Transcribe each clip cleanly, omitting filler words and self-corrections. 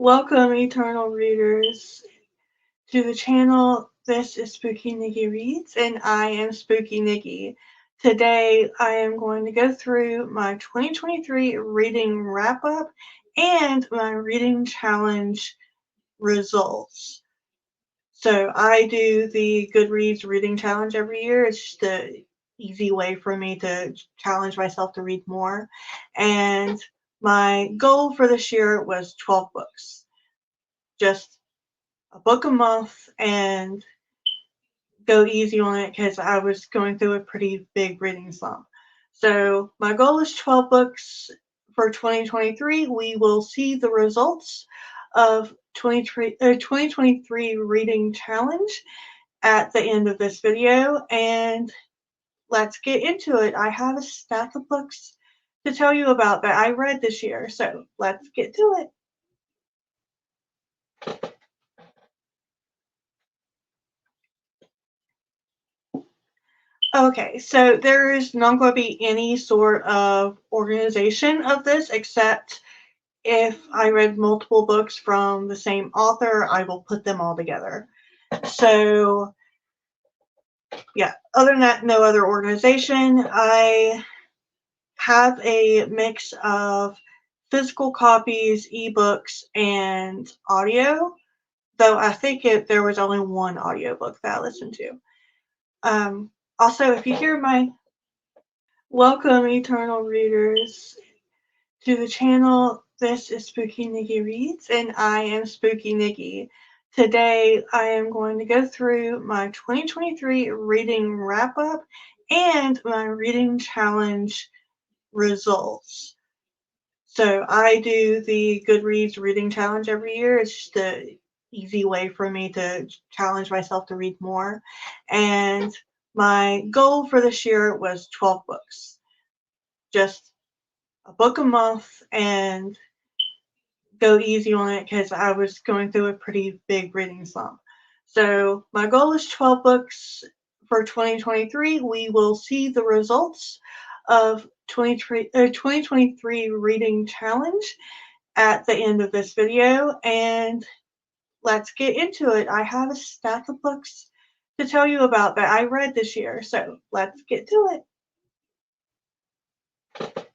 Welcome, eternal readers, to the channel. This is Spooky Nikki Reads, and I am Spooky Nikki. Today, I am going to go through my 2023 reading wrap-up and my reading challenge results. So I do the Goodreads reading challenge every year. It's just an easy way for me to challenge myself to read more. And my goal for this year was 12 books. Just a book a month and go easy on it because I was going through a pretty big reading slump. So my goal is 12 books for 2023. We will see the results of 2023 reading challenge at the end of this video, and let's get into it. I have a stack of books to tell you about that I read this year, so let's get to it. Okay, so there is not going to be any sort of organization of this, except if I read multiple books from the same author, I will put them all together. So, yeah, other than that, no other organization. I have a mix of physical copies, ebooks, and audio, though I think there was only one audiobook that I listened to. Also, if you hear my welcome, eternal readers, to the channel. This is Spooky Nikki Reads, and I am Spooky Nikki. Today, I am going to go through my 2023 reading wrap-up and my reading challenge results. So I do the Goodreads reading challenge every year. It's just an easy way for me to challenge myself to read more. And my goal for this year was 12 books. Just a book a month and go easy on it because I was going through a pretty big reading slump. So my goal is 12 books for 2023. We will see the results of 2023 reading challenge at the end of this video, and let's get into it. I have a stack of books to tell you about that I read this year, so let's get to it.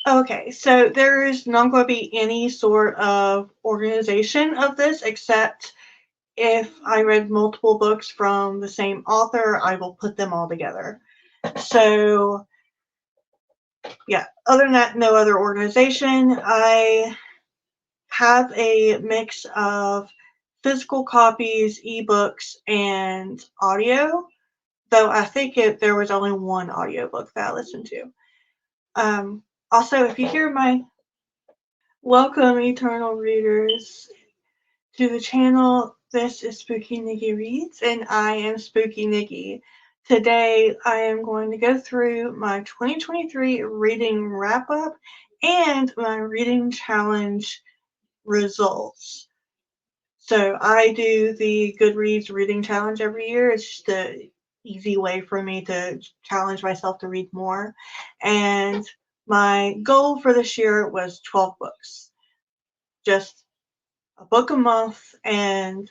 Okay, so there is not going to be any sort of organization of this, except if I read multiple books from the same author, I will put them all together. So, yeah, other than that, no other organization. I have a mix of physical copies, ebooks, and audio, though I think there was only one audiobook that I listened to. Also, if you hear my welcome, eternal readers, to the channel. This is Spooky Nikki Reads, and I am Spooky Nikki. Today, I am going to go through my 2023 reading wrap-up and my reading challenge results. So I do the Goodreads reading challenge every year. It's just an easy way for me to challenge myself to read more. And my goal for this year was 12 books. Just a book a month and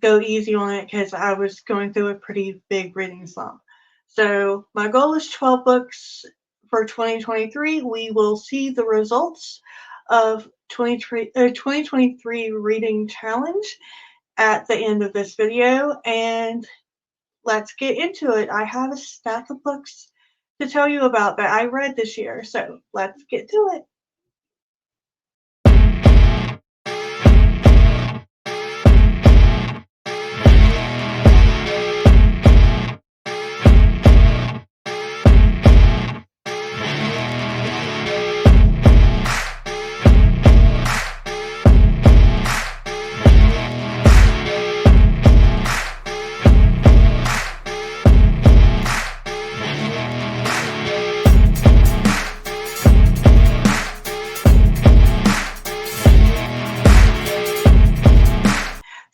go easy on it because I was going through a pretty big reading slump. So my goal is 12 books for 2023. We will see the results of 2023 reading challenge at the end of this video, and let's get into it. I have a stack of books to tell you about that I read this year, so let's get to it.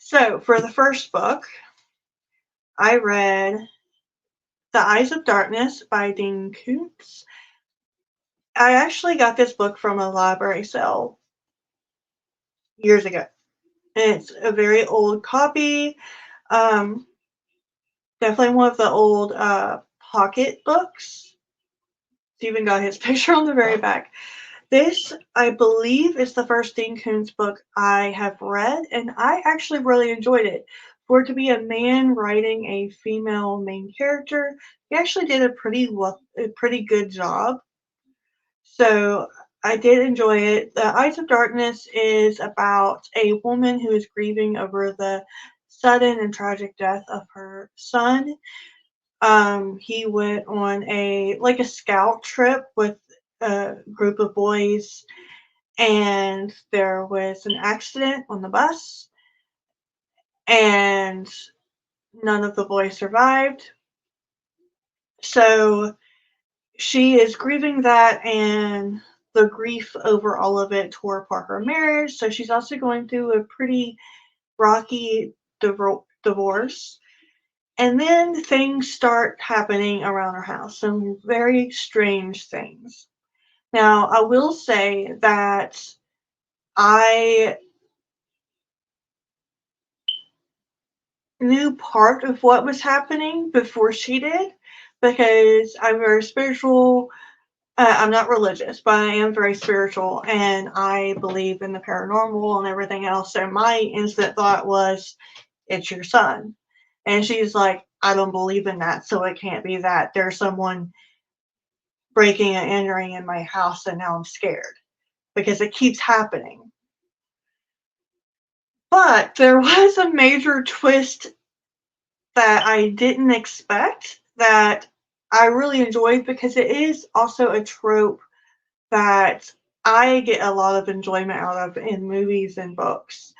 So for the first book, I read The Eyes of Darkness by Dean Koontz. I actually got this book from a library sale years ago. And it's a very old copy. Um, Definitely one of the old pocket books. It's even got his picture on the very back. This, I believe, is the first Dean Koontz book I have read, and I actually really enjoyed it. For it to be a man writing a female main character, he actually did a pretty good job. So I did enjoy it. The Eyes of Darkness is about a woman who is grieving over the sudden and tragic death of her son. He went on a scout trip with a group of boys, and there was an accident on the bus, and none of the boys survived. So she is grieving that, and the grief over all of it tore apart her marriage. So she's also going through a pretty rocky divorce. And then things start happening around her house, some very strange things. Now, I will say that I knew part of what was happening before she did, because I'm very spiritual. I'm not religious, but I am very spiritual, and I believe in the paranormal and everything else. So my instant thought was, it's your son. And she's like, I don't believe in that, so it can't be that. There's someone breaking and entering in my house, and now I'm scared because it keeps happening. But there was a major twist that I didn't expect that I really enjoyed, because it is also a trope that I get a lot of enjoyment out of in movies and books.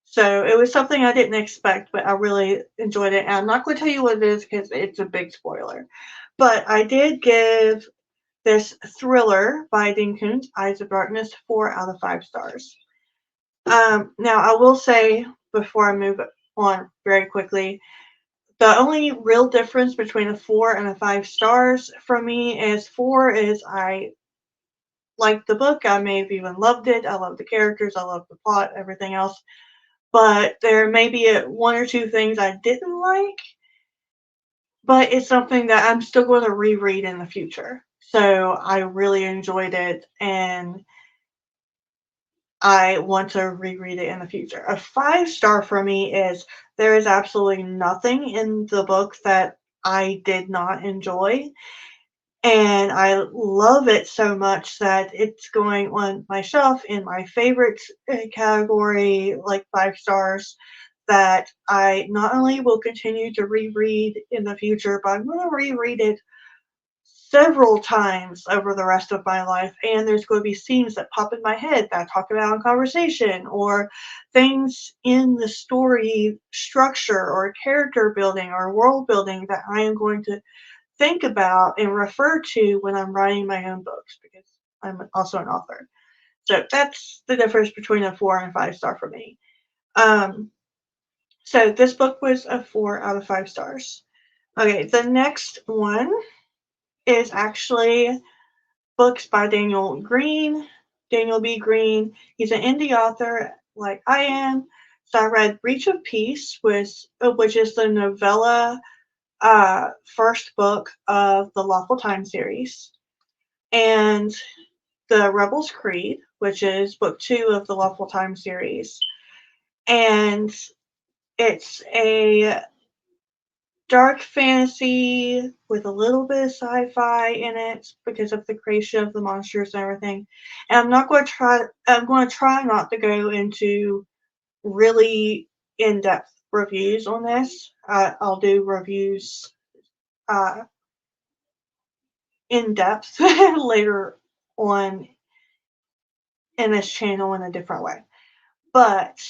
So it was something I didn't expect, but I really enjoyed it. And I'm not going to tell you what it is because it's a big spoiler. But I did give this thriller by Dean Koontz, Eyes of Darkness, 4 out of 5 stars. Now, I will say, before I move on very quickly, the only real difference between a 4 and a 5 stars for me is 4 is I liked the book. I may have even loved it. I love the characters. I love the plot, everything else. But there may be one or two things I didn't like, but it's something that I'm still going to reread in the future. So I really enjoyed it, and I want to reread it in the future. A 5-star for me is there is absolutely nothing in the book that I did not enjoy. And I love it so much that it's going on my shelf in my favorites category, like 5 stars, that I not only will continue to reread in the future, but I'm going to reread it several times over the rest of my life. And there's going to be scenes that pop in my head that I talk about in conversation, or things in the story structure or character building or world building that I am going to think about and refer to when I'm writing my own books, because I'm also an author. So that's the difference between a 4 and 5-star for me. So this book was a 4 out of 5 stars. Okay, the next one is actually books by Daniel Green, Daniel B. Green. He's an indie author like I am. So I read Breach of Peace, which is the novella first book of the Lawful Time series, and the Rebel's Creed, which is book 2 of the Lawful Time series. And it's a dark fantasy with a little bit of sci-fi in it because of the creation of the monsters and everything. And I'm going to try not to go into really in-depth reviews on this. I'll do reviews in depth later on in this channel in a different way. But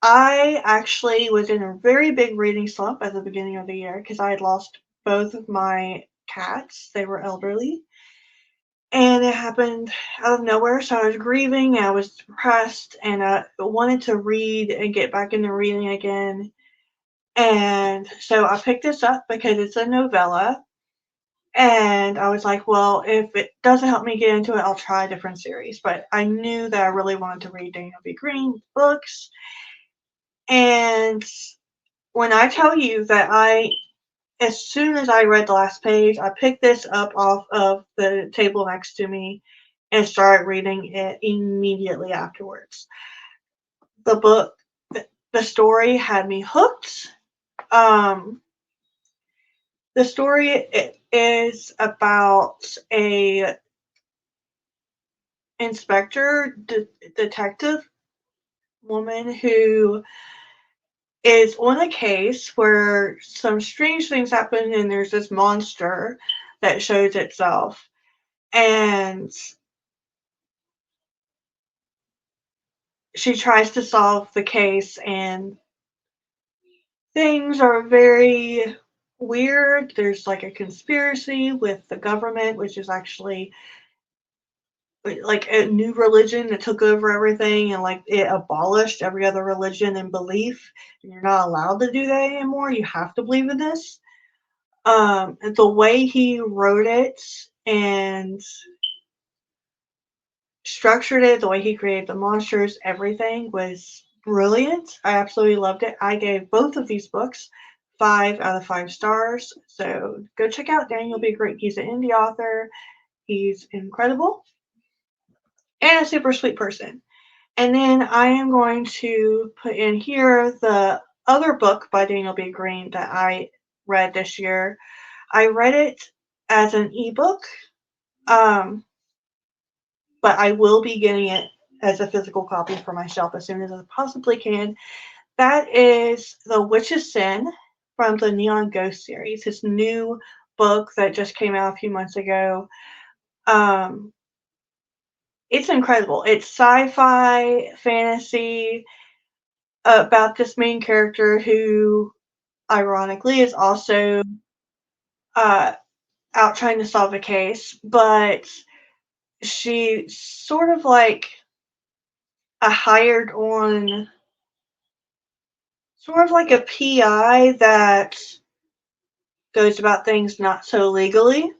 I actually was in a very big reading slump at the beginning of the year because I had lost both of my cats. They were elderly. And it happened out of nowhere. So I was grieving, I was depressed, and I wanted to read and get back into reading again. And so I picked this up because it's a novella. And I was like, well, if it doesn't help me get into it, I'll try a different series. But I knew that I really wanted to read Daniel B. Green books. And when I tell you that as soon as I read the last page, I picked this up off of the table next to me and started reading it immediately afterwards. The book, the story had me hooked. The story is about a detective woman who is on a case where some strange things happen and there's this monster that shows itself, and she tries to solve the case, and things are very weird. There's like a conspiracy with the government, which is actually like a new religion that took over everything, and like it abolished every other religion and belief, and you're not allowed to do that anymore. You have to believe in this. The way he wrote it and structured it, the way he created the monsters, everything was brilliant. I absolutely loved it. I gave both of these books 5 out of 5 stars. So go check out Daniel B. Green. He's an indie author. He's incredible and a super sweet person. And then I am going to put in here the other book by Daniel B. Green that I read this year. I read it as an ebook, but I will be getting it as a physical copy for myself as soon as I possibly can. That is The Witch's Sin from the Neon Ghost series, his new book that just came out a few months ago. It's incredible. It's sci-fi, fantasy, about this main character who, ironically, is also uh, out trying to solve a case, but she's sort of like a hired on, sort of like a PI that goes about things not so legally.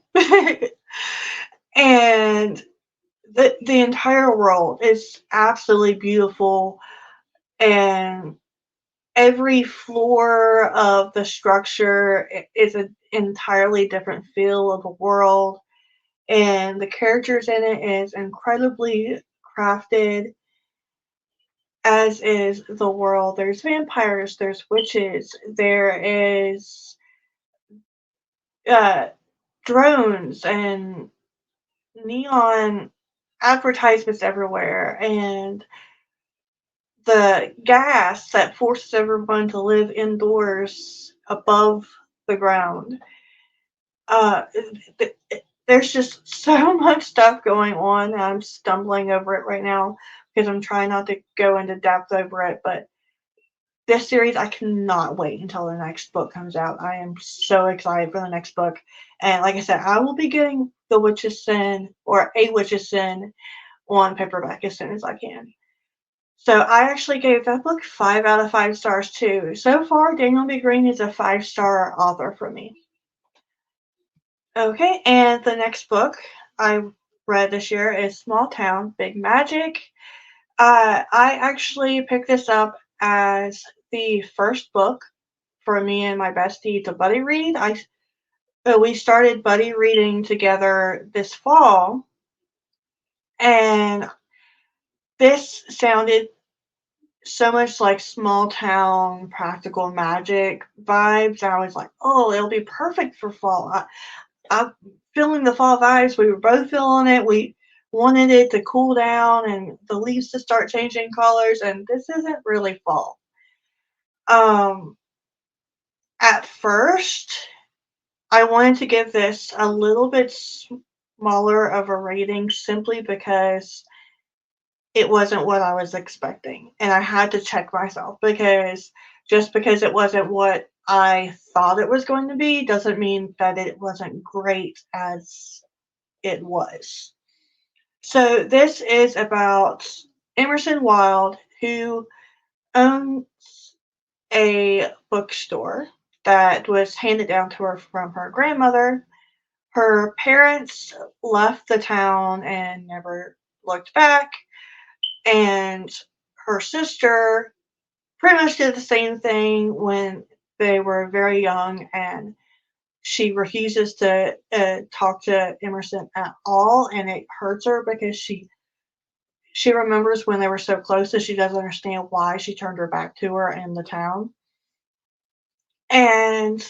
And the entire world is absolutely beautiful, and every floor of the structure is an entirely different feel of the world, and the characters in it is incredibly crafted, as is the world. There's vampires, there's witches, there is uh, drones and neon advertisements everywhere, and the gas that forces everyone to live indoors above the ground. Uh, there's just so much stuff going on. I'm stumbling over it right now because I'm trying not to go into depth over it. But this series, I cannot wait until the next book comes out. I am so excited for the next book. And like I said, I will be getting The Witch's Sin or A Witch's Sin on paperback as soon as I can. So I actually gave that book 5 out of 5 stars too. So far, Daniel B. Green is a 5-star author for me. Okay, and the next book I read this year is Small Town, Big Magic. I actually picked this up as the first book for me and my bestie to buddy read. We started buddy reading together this fall, and this sounded so much like small town practical magic vibes. I was like, oh, it'll be perfect for fall. I'm feeling the fall vibes. We were both feeling it. We wanted it to cool down and the leaves to start changing colors, and this isn't really fall. At first, I wanted to give this a little bit smaller of a rating simply because it wasn't what I was expecting. And I had to check myself because just because it wasn't what I thought it was going to be doesn't mean that it wasn't great as it was. So this is about Emerson Wild, who owns a bookstore that was handed down to her from her grandmother. Her parents left the town and never looked back, and her sister pretty much did the same thing when they were very young, and she refuses to talk to Emerson at all, and it hurts her because she remembers when they were so close that she doesn't understand why she turned her back to her in the town. And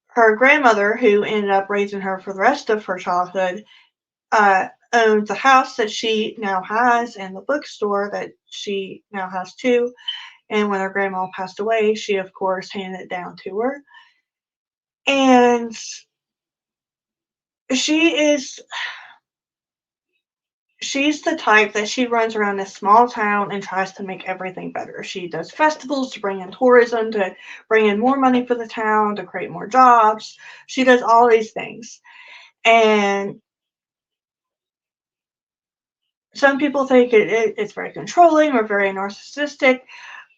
her grandmother, who ended up raising her for the rest of her childhood, owns the house that she now has and the bookstore that she now has too. And when her grandma passed away, she of course handed it down to her. And she's the type that she runs around this small town and tries to make everything better. She does festivals to bring in tourism, to bring in more money for the town, to create more jobs. She does all these things. And some people think it's very controlling or very narcissistic,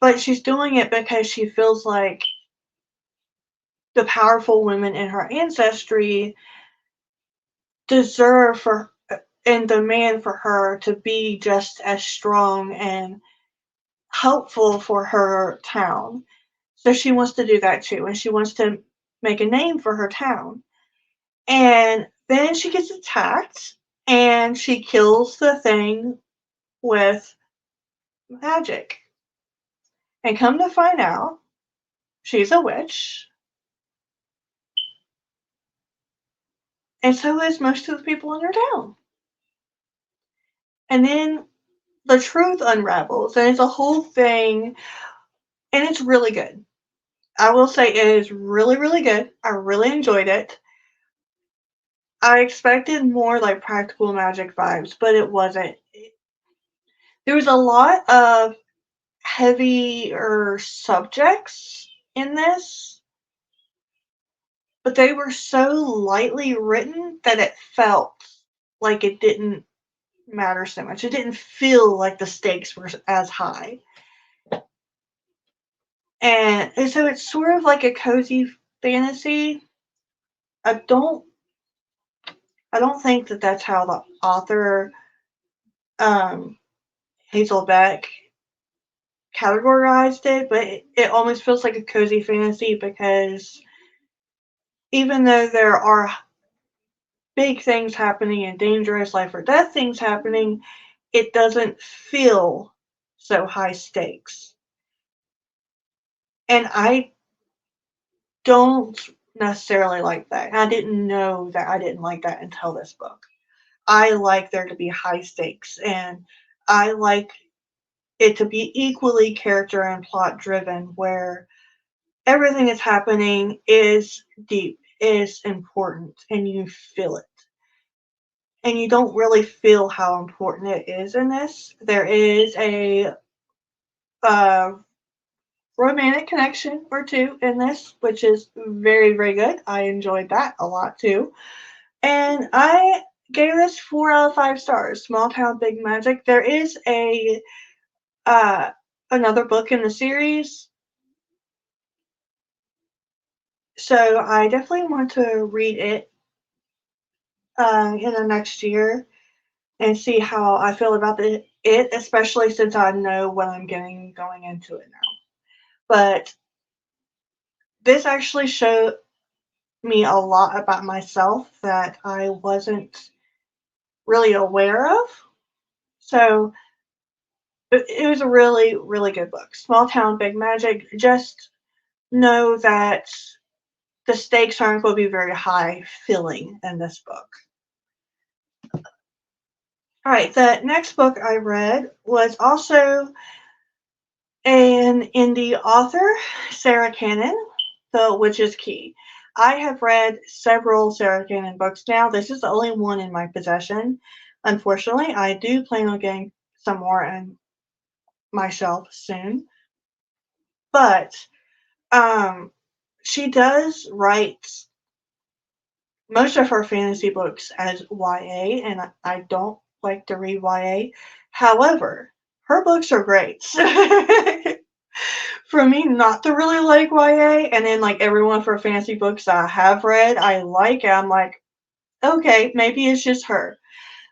but she's doing it because she feels like the powerful women in her ancestry deserve for and demand for her to be just as strong and helpful for her town. So she wants to do that too, and she wants to make a name for her town. And then she gets attacked, and she kills the thing with magic. And come to find out, she's a witch, and so is most of the people in her town. And then the truth unravels, and it's a whole thing, and it's really good. I will say it is really, really good. I really enjoyed it. I expected more like practical magic vibes, but it wasn't. There was a lot of heavier subjects in this, but they were so lightly written that it felt like it didn't matter so much. It didn't feel like the stakes were as high. And so it's sort of like a cozy fantasy. I don't think that that's how the author Hazel Beck categorized it, but it almost feels like a cozy fantasy because even though there are big things happening and dangerous life or death things happening, it doesn't feel so high stakes. And I don't necessarily like that. I didn't know that I didn't like that until this book. I like there to be high stakes, and I like it to be equally character and plot driven, where everything that's happening is deep, is important, and you feel it. And you don't really feel how important it is in this. There is a romantic connection or two in this, which is very, very good. I enjoyed that a lot too. And I gave this 4 out of 5 stars. Small Town Big Magic. There is a another book in the series, so I definitely want to read it in the next year and see how I feel about it, especially since I know what I'm getting going into it now. But this actually showed me a lot about myself that I wasn't really aware of. So it was a really, really good book. Small Town Big Magic. Just know that the stakes aren't going to be very high feeling in this book. All right, the next book I read was also an indie author, Sarah Cannon, The Witch's Key. I have read several Sarah Cannon books now. This is the only one in my possession. Unfortunately, I do plan on getting some more on my shelf soon. But she does write most of her fantasy books as YA, and I don't like to read YA. However, her books are great. For me not to really like YA, and then like every one of her fantasy books I have read, I like, and I'm like, okay, maybe it's just her.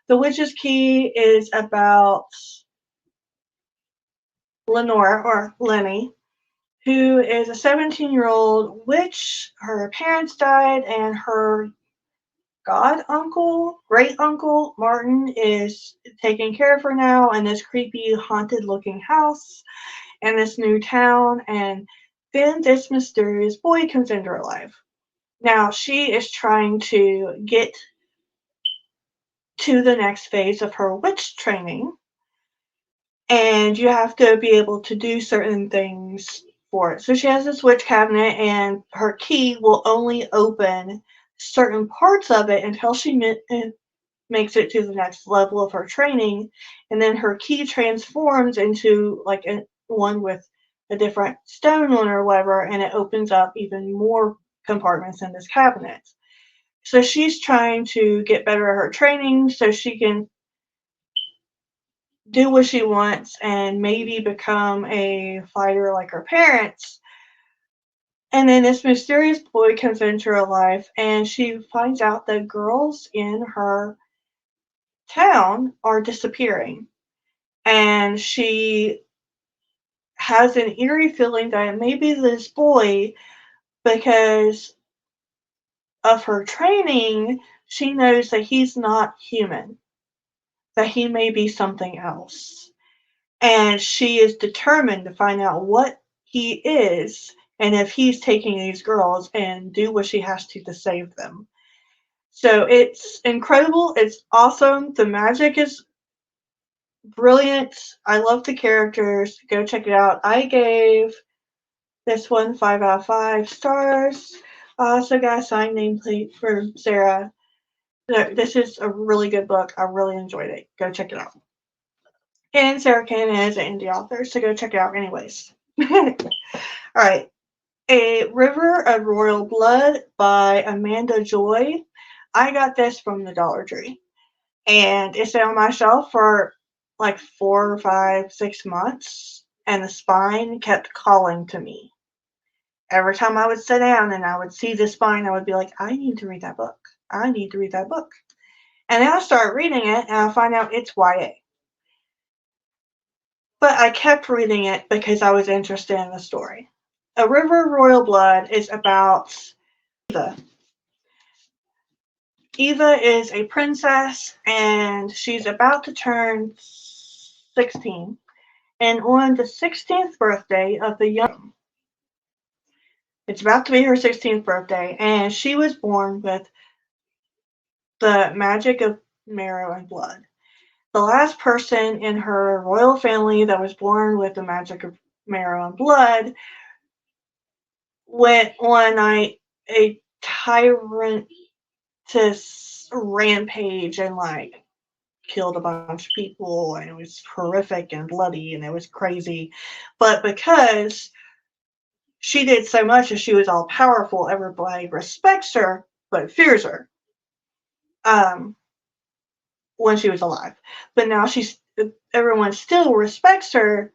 The Witch's Key is about Lenore, or Lenny, who is a 17-year-old witch. Her parents died, and her god uncle, great uncle, Martin, is taking care of her now in this creepy, haunted looking house in this new town. And then this mysterious boy comes into her life. Now, she is trying to get to the next phase of her witch training, and you have to be able to do certain things for it. So she has this witch cabinet, and her key will only open certain parts of it until she makes it to the next level of her training, and then her key transforms into like one with a different stone on it or whatever, and it opens up even more compartments in this cabinet. So she's trying to get better at her training so she can do what she wants and maybe become a fighter like her parents. And then this mysterious boy comes into her life, and she finds out that girls in her town are disappearing. And she has an eerie feeling that it may be this boy because of her training. She knows that he's not human, that he may be something else. And she is determined to find out what he is and if he's taking these girls and do what she has to save them. So it's incredible. It's awesome. The magic is brilliant. I love the characters. Go check it out. I gave this one 5 out of 5 stars. I also got a signed nameplate for Sarah. This is a really good book. I really enjoyed it. Go check it out. And Sarah Cannon is an indie author, so go check it out anyways. Alright. A River of Royal Blood by Amanda Joy. I got this from the Dollar Tree. And it's on my shelf for like 4, 5, 6 months. And the spine kept calling to me. Every time I would sit down and I would see the spine, I would be like, I need to read that book. I need to read that book. And then I start reading it, and I find out it's YA. But I kept reading it because I was interested in the story. A River of Royal Blood is about Eva. Eva is a princess, and she's about to turn 16. And on the 16th birthday of the young, it's about to be her 16th birthday, and she was born with the magic of marrow and blood. The last person in her royal family that was born with the magic of marrow and blood went on a tyrant rampage and like killed a bunch of people, and it was horrific and bloody and it was crazy. But because she did so much and she was all powerful, everybody respects her but fears her. When she was alive. But now everyone still respects her.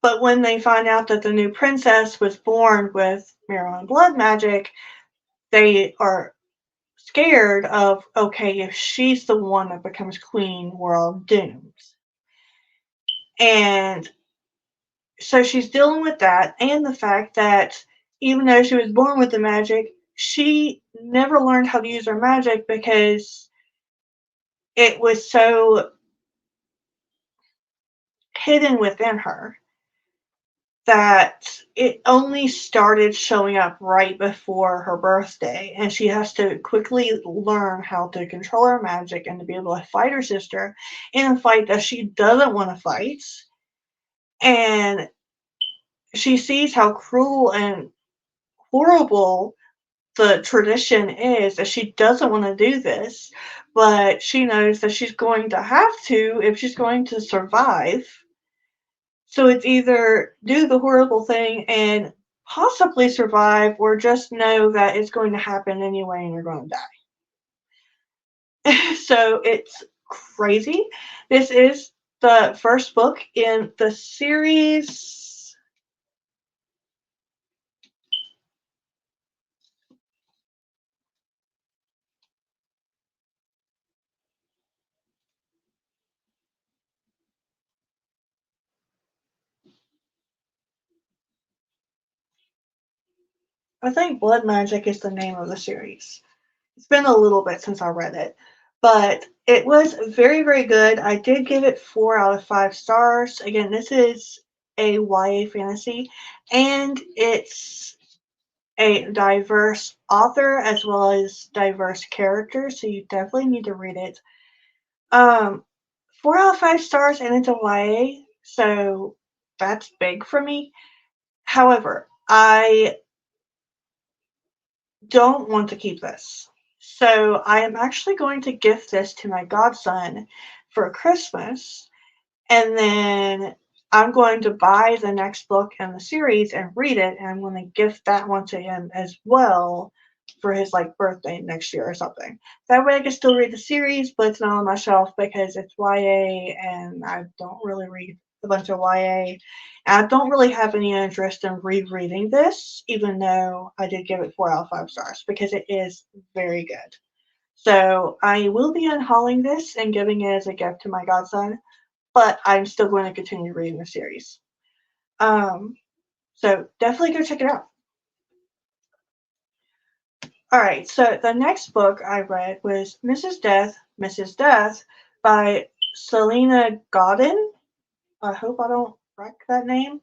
But when they find out that the new princess was born with marrow and blood magic, they are scared of, okay, if she's the one that becomes queen, we're all doomed. And so she's dealing with that, and the fact that even though she was born with the magic, she never learned how to use her magic because it was so hidden within her that it only started showing up right before her birthday, and she has to quickly learn how to control her magic and to be able to fight her sister in a fight that she doesn't want to fight. And she sees how cruel and horrible the tradition is, that she doesn't want to do this, but she knows that she's going to have to if she's going to survive. So it's either do the horrible thing and possibly survive, or just know that it's going to happen anyway and you're going to die. So it's crazy. This is the first book in the series. I think Blood Magic is the name of the series. It's been a little bit since I read it, but it was very, very good. I did give it 4 out of 5 stars. Again, this is a YA fantasy, and it's a diverse author as well as diverse characters, so you definitely need to read it. 4 out of 5 stars, and it's a YA, so that's big for me. However, I don't want to keep this. So I am actually going to gift this to my godson for Christmas, and then I'm going to buy the next book in the series and read it, and I'm going to gift that one to him as well for his like birthday next year or something. That way I can still read the series, but it's not on my shelf because it's YA and I don't really read a bunch of YA. And I don't really have any interest in rereading this, even though I did give it 4 out of 5 stars because it is very good. So I will be unhauling this and giving it as a gift to my godson, but I'm still going to continue reading the series. So definitely go check it out. All right, so the next book I read was Mrs. Death by Selena Godin. I hope I don't wreck that name.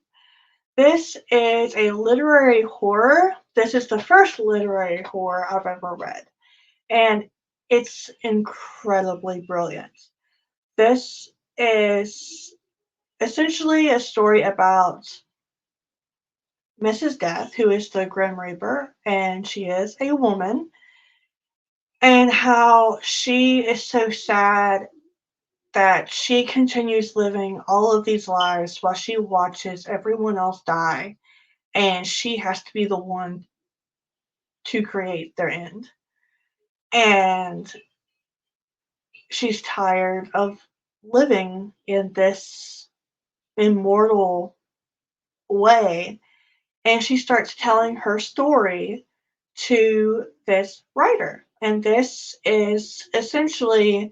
This is a literary horror. This is the first literary horror I've ever read, and it's incredibly brilliant. This is essentially a story about Mrs. Death, who is the Grim Reaper, and she is a woman, and how she is so sad that she continues living all of these lives while she watches everyone else die, and she has to be the one to create their end. And she's tired of living in this immortal way, and she starts telling her story to this writer. And this is essentially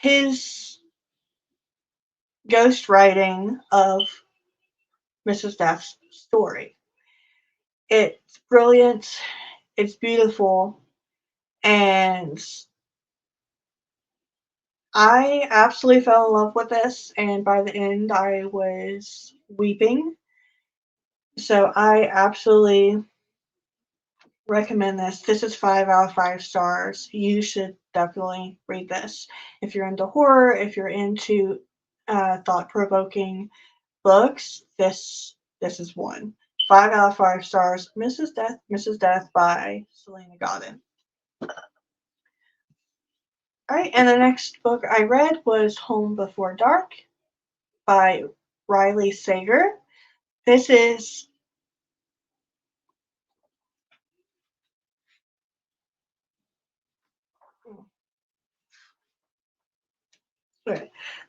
his ghostwriting of Mrs. Death's story. It's brilliant, it's beautiful, and I absolutely fell in love with this. And by the end, I was weeping. So I absolutely recommend this. This is 5 out of 5 stars. You should definitely read this. If you're into horror, if you're into thought-provoking books, this is one. 5 out of 5 stars. Mrs. Death by Selena Godin. All right, and the next book I read was Home Before Dark by Riley Sager. This is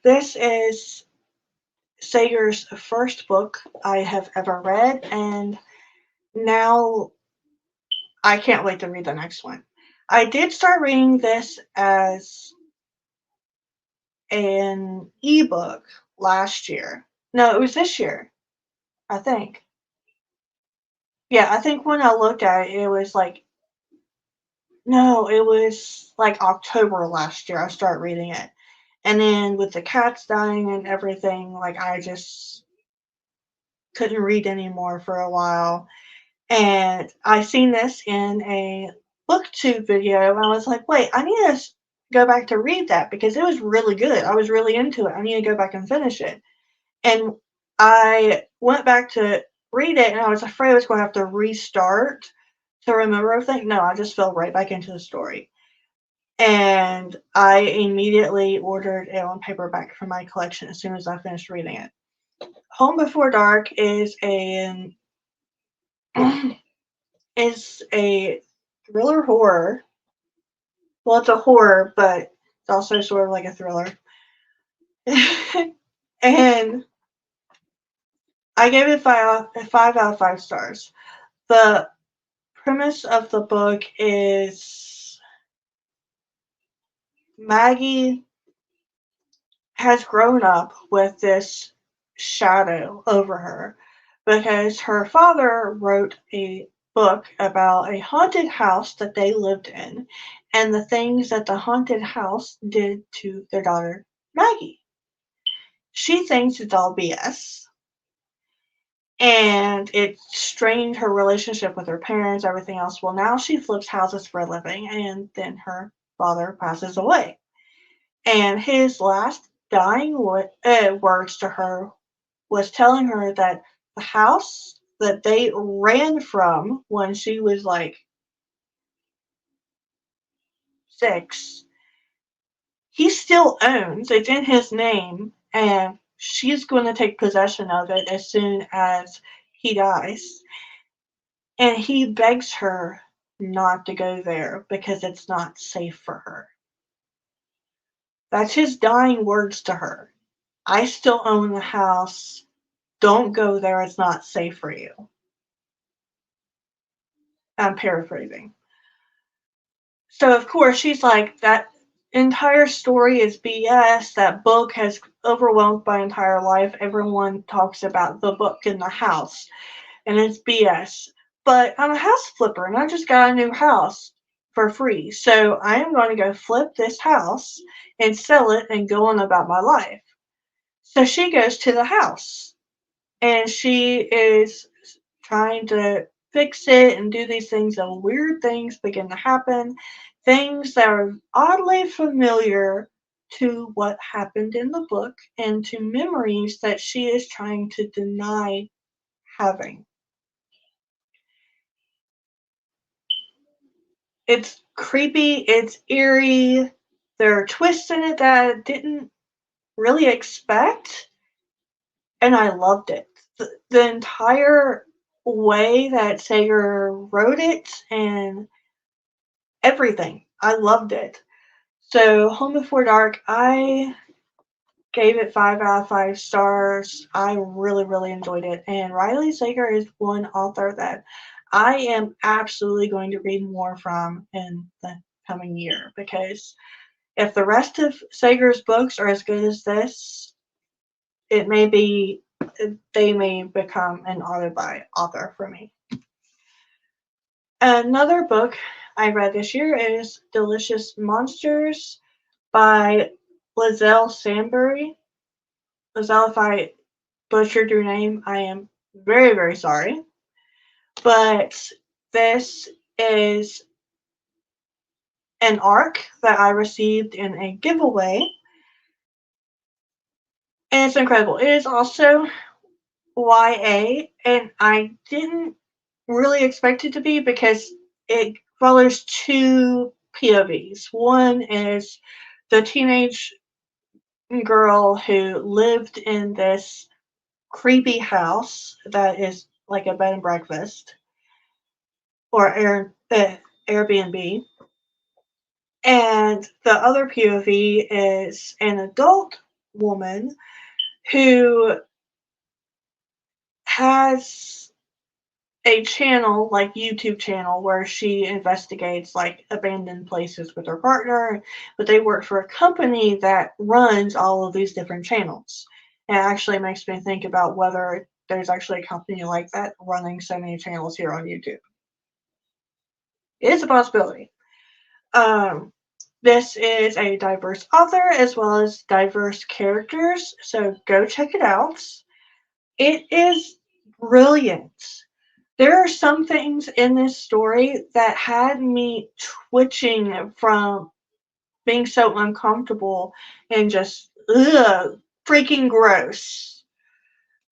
this is Sager's first book I have ever read, and now I can't wait to read the next one. I did start reading this as an ebook last year. No, it was this year, I think. Yeah, I think when I looked at it, it was like, no, it was like October last year I started reading it. And then with the cats dying and everything, like I just couldn't read anymore for a while. And I seen this in a booktube video, and I was like, wait, I need to go back to read that because it was really good. I was really into it. I need to go back and finish it. And I went back to read it, and I was afraid I was going to have to restart to remember everything. No, I just fell right back into the story. And I immediately ordered it on paperback for my collection as soon as I finished reading it. Home Before Dark is is a thriller horror. Well, it's a horror, but it's also sort of like a thriller. And I gave it 5 out of 5 stars. The premise of the book is Maggie has grown up with this shadow over her because her father wrote a book about a haunted house that they lived in and the things that the haunted house did to their daughter Maggie. She thinks it's all BS, and it strained her relationship with her parents, everything else. Well, now she flips houses for a living, and then her father passes away. And his last dying words to her was telling her that the house that they ran from when she was like 6, he still owns. It's in his name, and she's going to take possession of it as soon as he dies. And he begs her not to go there because it's not safe for her. That's his dying words to her. I still own the house. Don't go there. It's not safe for you. I'm paraphrasing. So, of course, she's like, that entire story is BS. That book has overwhelmed my entire life. Everyone talks about the book in the house, and it's BS. But I'm a house flipper, and I just got a new house for free. So I am going to go flip this house and sell it and go on about my life. So she goes to the house, and she is trying to fix it and do these things, and weird things begin to happen. Things that are oddly familiar to what happened in the book and to memories that she is trying to deny having. It's creepy, it's eerie. There are twists in it that I didn't really expect, and I loved it. The entire way that Sager wrote it and everything, I loved it. So, Home Before Dark, I gave it 5 out of 5 stars. I really, really enjoyed it. And Riley Sager is one author that I am absolutely going to read more from in the coming year, because if the rest of Sager's books are as good as this, it may be they may become an author for me. Another book I read this year is Delicious Monsters by Lizelle Sandbury. Lizelle, if I butchered your name, I am very, very sorry. But this is an ARC that I received in a giveaway, and it's incredible. It is also YA, and I didn't really expect it to be because it follows two POVs. One is the teenage girl who lived in this creepy house that is like a bed and breakfast or Airbnb. And the other POV is an adult woman who has a channel, like YouTube channel, where she investigates like abandoned places with her partner, but they work for a company that runs all of these different channels. And it actually makes me think about whether there's actually a company like that running so many channels here on YouTube. It's a possibility. This is a diverse author as well as diverse characters, so go check it out. It is brilliant. There are some things in this story that had me twitching from being so uncomfortable and just freaking gross.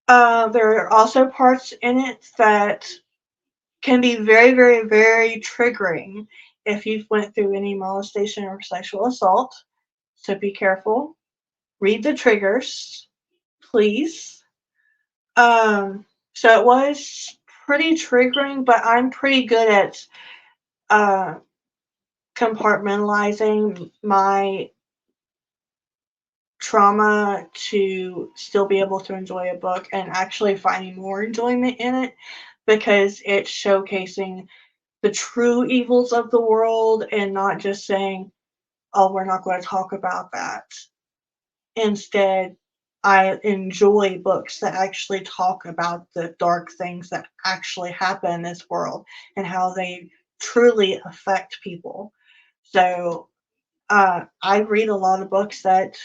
There are also parts in it that can be very, very, very triggering if you've went through any molestation or sexual assault. So be careful. Read the triggers, please. So it was pretty triggering, but I'm pretty good at compartmentalizing my trauma to still be able to enjoy a book and actually finding more enjoyment in it, because it's showcasing the true evils of the world and not just saying, oh, we're not going to talk about that. Instead, I enjoy books that actually talk about the dark things that actually happen in this world and how they truly affect people. So I read a lot of books that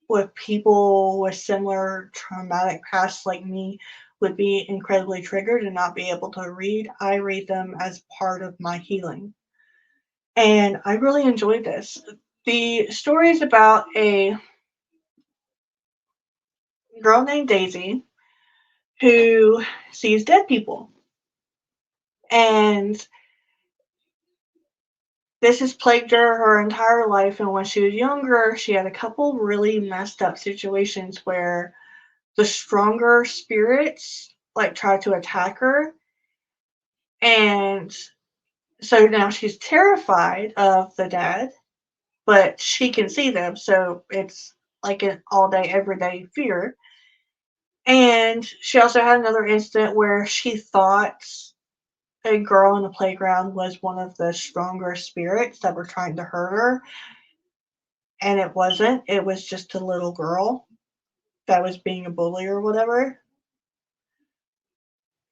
with people with similar traumatic pasts like me would be incredibly triggered and not be able to read. I read them as part of my healing. And I really enjoyed this. The story is about a girl named Daisy who sees dead people. And this has plagued her entire life. And when she was younger, she had a couple really messed up situations where the stronger spirits like tried to attack her. And so now she's terrified of the dead, but she can see them. So it's like an all day, everyday fear. And she also had another incident where she thought a girl in the playground was one of the stronger spirits that were trying to hurt her. And it wasn't. It was just a little girl that was being a bully or whatever.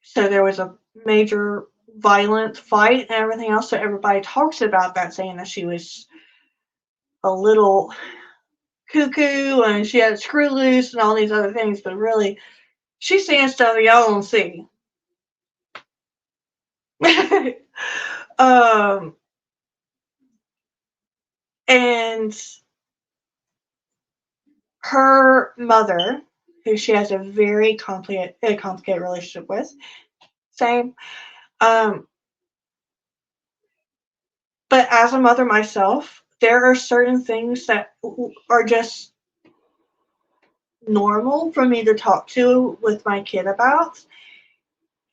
So there was a major violent fight and everything else. So everybody talks about that, saying that she was a little cuckoo and she had screw loose and all these other things. But really, she's seeing stuff y'all don't see. um, and her mother, who she has a very complicated relationship with, same. Um, but as a mother myself, there are certain things that are just normal for me to talk to with my kid about.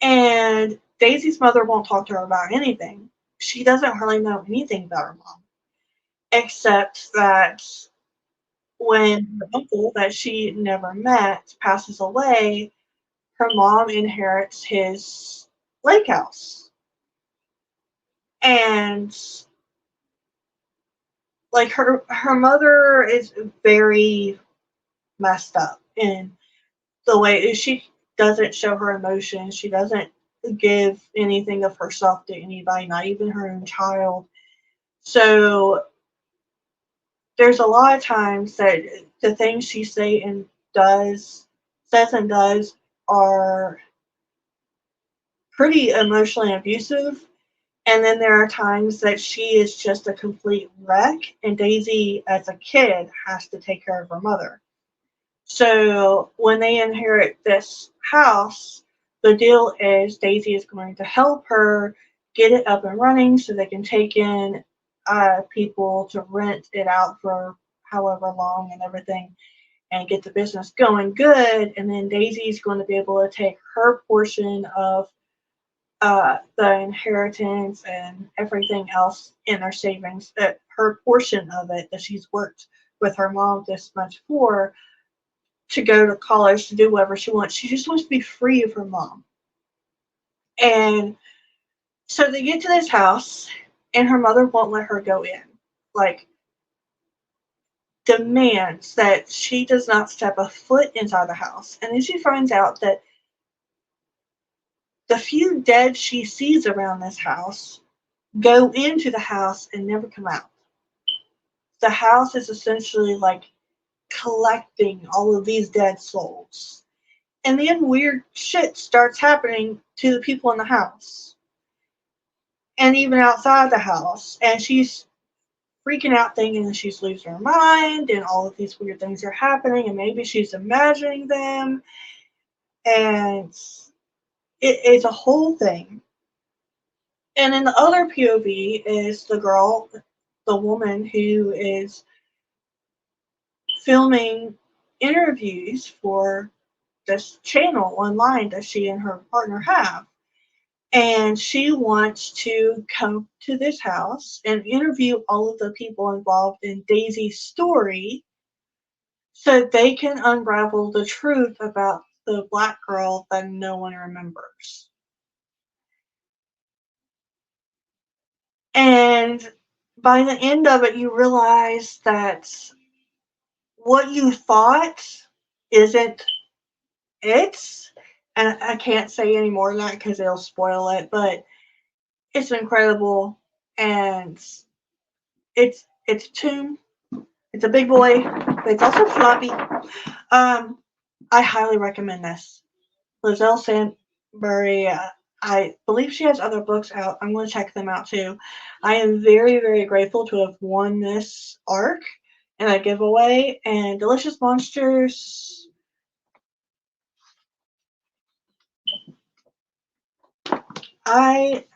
And Daisy's mother won't talk to her about anything. She doesn't hardly know anything about her mom, except that when her uncle that she never met passes away, her mom inherits his lake house. And like her mother is very messed up in the way she doesn't show her emotions. She doesn't give anything of herself to anybody, not even her own child. So there's a lot of times that the things she says and does are pretty emotionally abusive. And then there are times that she is just a complete wreck, and Daisy, as a kid, has to take care of her mother. So when they inherit this house, the deal is Daisy is going to help her get it up and running so they can take in people to rent it out for however long and everything and get the business going good. And then Daisy's going to be able to take her portion of the inheritance and everything else in her savings, that her portion of it that she's worked with her mom this much for, to go to college, to do whatever she wants. She just wants to be free of her mom. And so they get to this house, and her mother won't let her go in. Like, demands that she does not step a foot inside the house. And then she finds out that the few dead she sees around this house go into the house and never come out. The house is essentially like collecting all of these dead souls. And then weird shit starts happening to the people in the house. And even outside the house. And she's freaking out thinking that she's losing her mind and all of these weird things are happening and maybe she's imagining them. And it's a whole thing. And then the other POV is the girl, the woman who is filming interviews for this channel online that she and her partner have. And she wants to come to this house and interview all of the people involved in Daisy's story so they can unravel the truth about the black girl that no one remembers. And by the end of it, you realize that what you thought isn't it. And I can't say any more than that because it'll spoil it, but it's incredible. And it's Tomb. It's a big boy, but it's also floppy. I highly recommend this. Lizelle Sandbury, I believe she has other books out. I'm going to check them out too. I am very, very grateful to have won this arc in a giveaway. And Delicious Monsters, I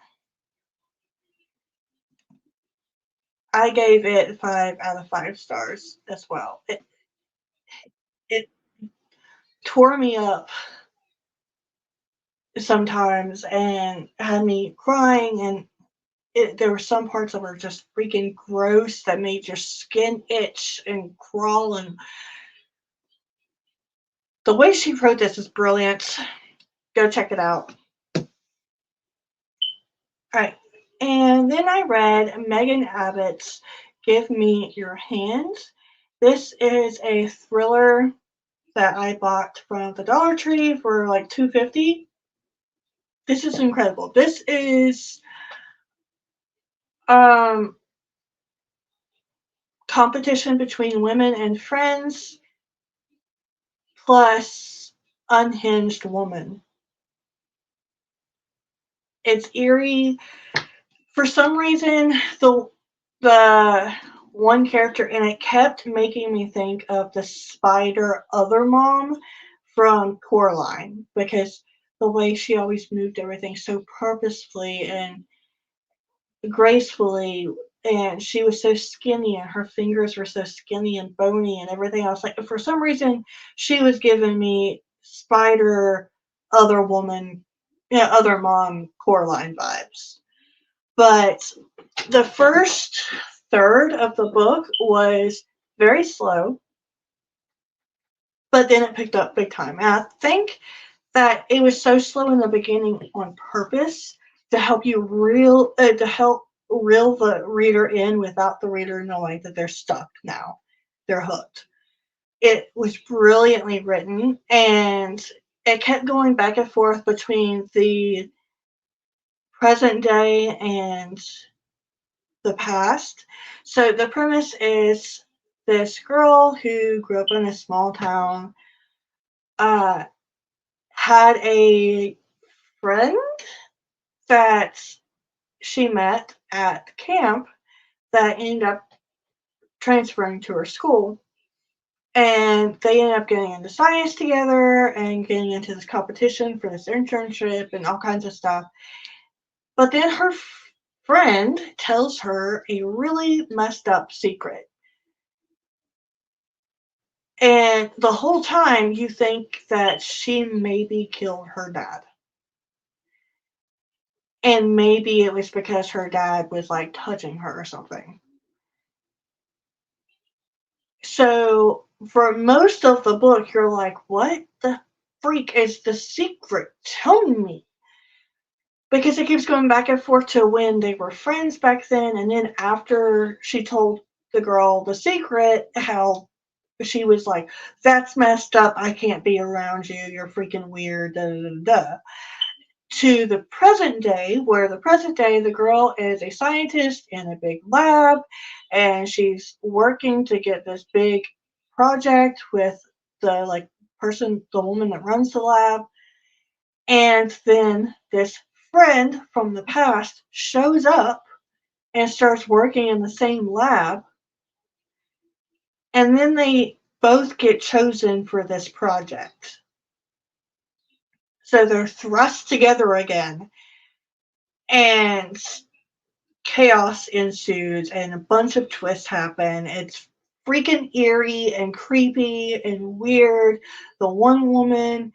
I gave it 5 out of 5 stars as well. It tore me up sometimes and had me crying, and there were some parts that were just freaking gross that made your skin itch and crawl. And the way she wrote this is brilliant. Go check it out. All right. And then I read Megan Abbott's Give Me Your Hand. This is a thriller that I bought from the Dollar Tree for like $2.50. This is incredible. This is competition between women and friends plus unhinged woman. It's eerie. For some reason, the one character in it kept making me think of the spider other mom from Coraline, because the way she always moved everything so purposefully and gracefully, and she was so skinny and her fingers were so skinny and bony and everything. I was like, for some reason, she was giving me spider other woman, other mom Coraline vibes. But the first third of the book was very slow, but then it picked up big time. And I think that it was so slow in the beginning on purpose to help you reel the reader in without the reader knowing that they're stuck now. They're hooked. It was brilliantly written, and it kept going back and forth between the present day and the past. So the premise is this girl who grew up in a small town uh, had a friend that she met at camp that ended up transferring to her school. And they ended up getting into science together and getting into this competition for this internship and all kinds of stuff. But then her friend tells her a really messed up secret. And the whole time you think that she maybe killed her dad. And maybe it was because her dad was like touching her or something. So for most of the book, you're like, what the freak is the secret? Tell me. Because it keeps going back and forth to when they were friends back then, and then after she told the girl the secret, how she was like, that's messed up, I can't be around you, you're freaking weird, da da da da. To the present day, where the present day, the girl is a scientist in a big lab, and she's working to get this big project with the woman that runs the lab. And then this friend from the past shows up and starts working in the same lab. And then they both get chosen for this project. So they're thrust together again. And chaos ensues and a bunch of twists happen. It's freaking eerie and creepy and weird. The one woman,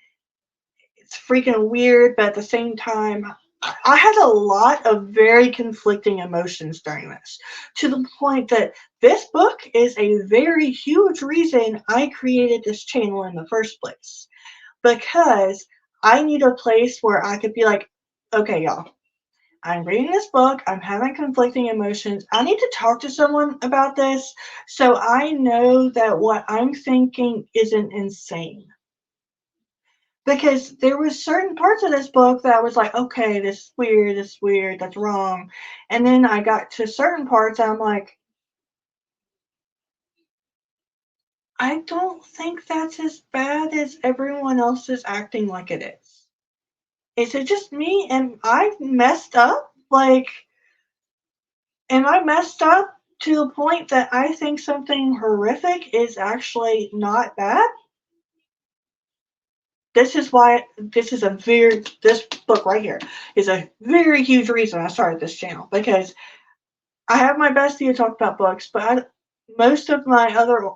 it's freaking weird, but at the same time, I had a lot of very conflicting emotions during this, to the point that this book is a very huge reason I created this channel in the first place. Because I need a place where I could be like, okay, y'all, I'm reading this book. I'm having conflicting emotions. I need to talk to someone about this so I know that what I'm thinking isn't insane. Because there was certain parts of this book that I was like, okay, this is weird, that's wrong. And then I got to certain parts and I'm like, I don't think that's as bad as everyone else is acting like it is. Is it just me? Am I messed up? Like, am I messed up to the point that I think something horrific is actually not bad? This is why this book right here is a very huge reason I started this channel, because I have my bestie to talk about books, but most of my other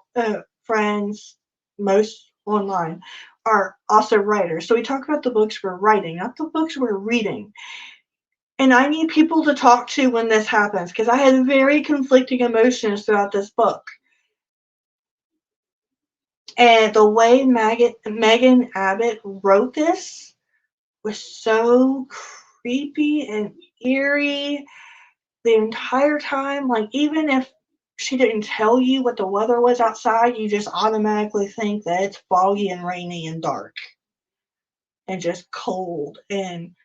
friends, most online, are also writers. So we talk about the books we're writing, not the books we're reading. And I need people to talk to when this happens, because I had very conflicting emotions throughout this book. And the way Megan Abbott wrote this was so creepy and eerie the entire time. Like, even if she didn't tell you what the weather was outside, you just automatically think that it's foggy and rainy and dark and just cold and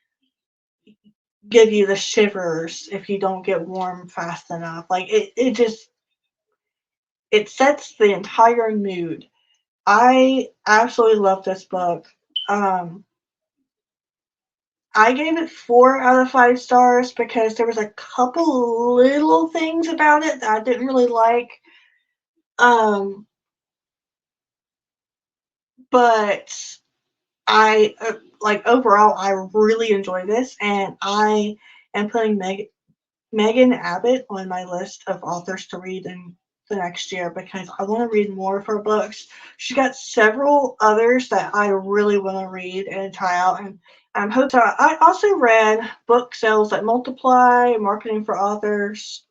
give you the shivers if you don't get warm fast enough. Like, it sets the entire mood. I absolutely love this book. Um, I gave it 4 out of 5 stars because there was a couple little things about it that I didn't really like. Um, but I like overall, I really enjoy this, and I am putting Megan Abbott on my list of authors to read in the next year because I want to read more of her books. She's got several others that I really want to read and try out, and I'm hoping. So I also read Book Sales That Multiply, Marketing for Authors,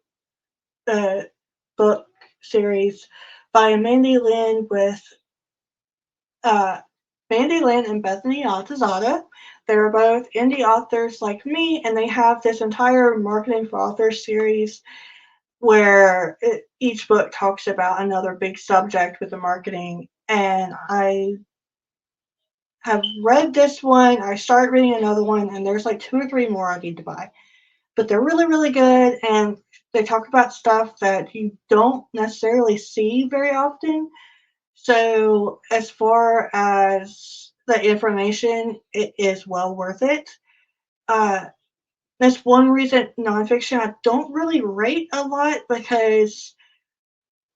the book series by Mandy Lynn with uh, Mandy Lynn and Bethany Altazada. They're both indie authors like me, and they have this entire Marketing for Authors series where each book talks about another big subject with the marketing. And I have read this one. I started reading another one, and there's like 2 or 3 more I need to buy. But they're really, really good, and they talk about stuff that you don't necessarily see very often. So as far as the information, it is well worth it. Uh, that's one reason nonfiction I don't really rate a lot, because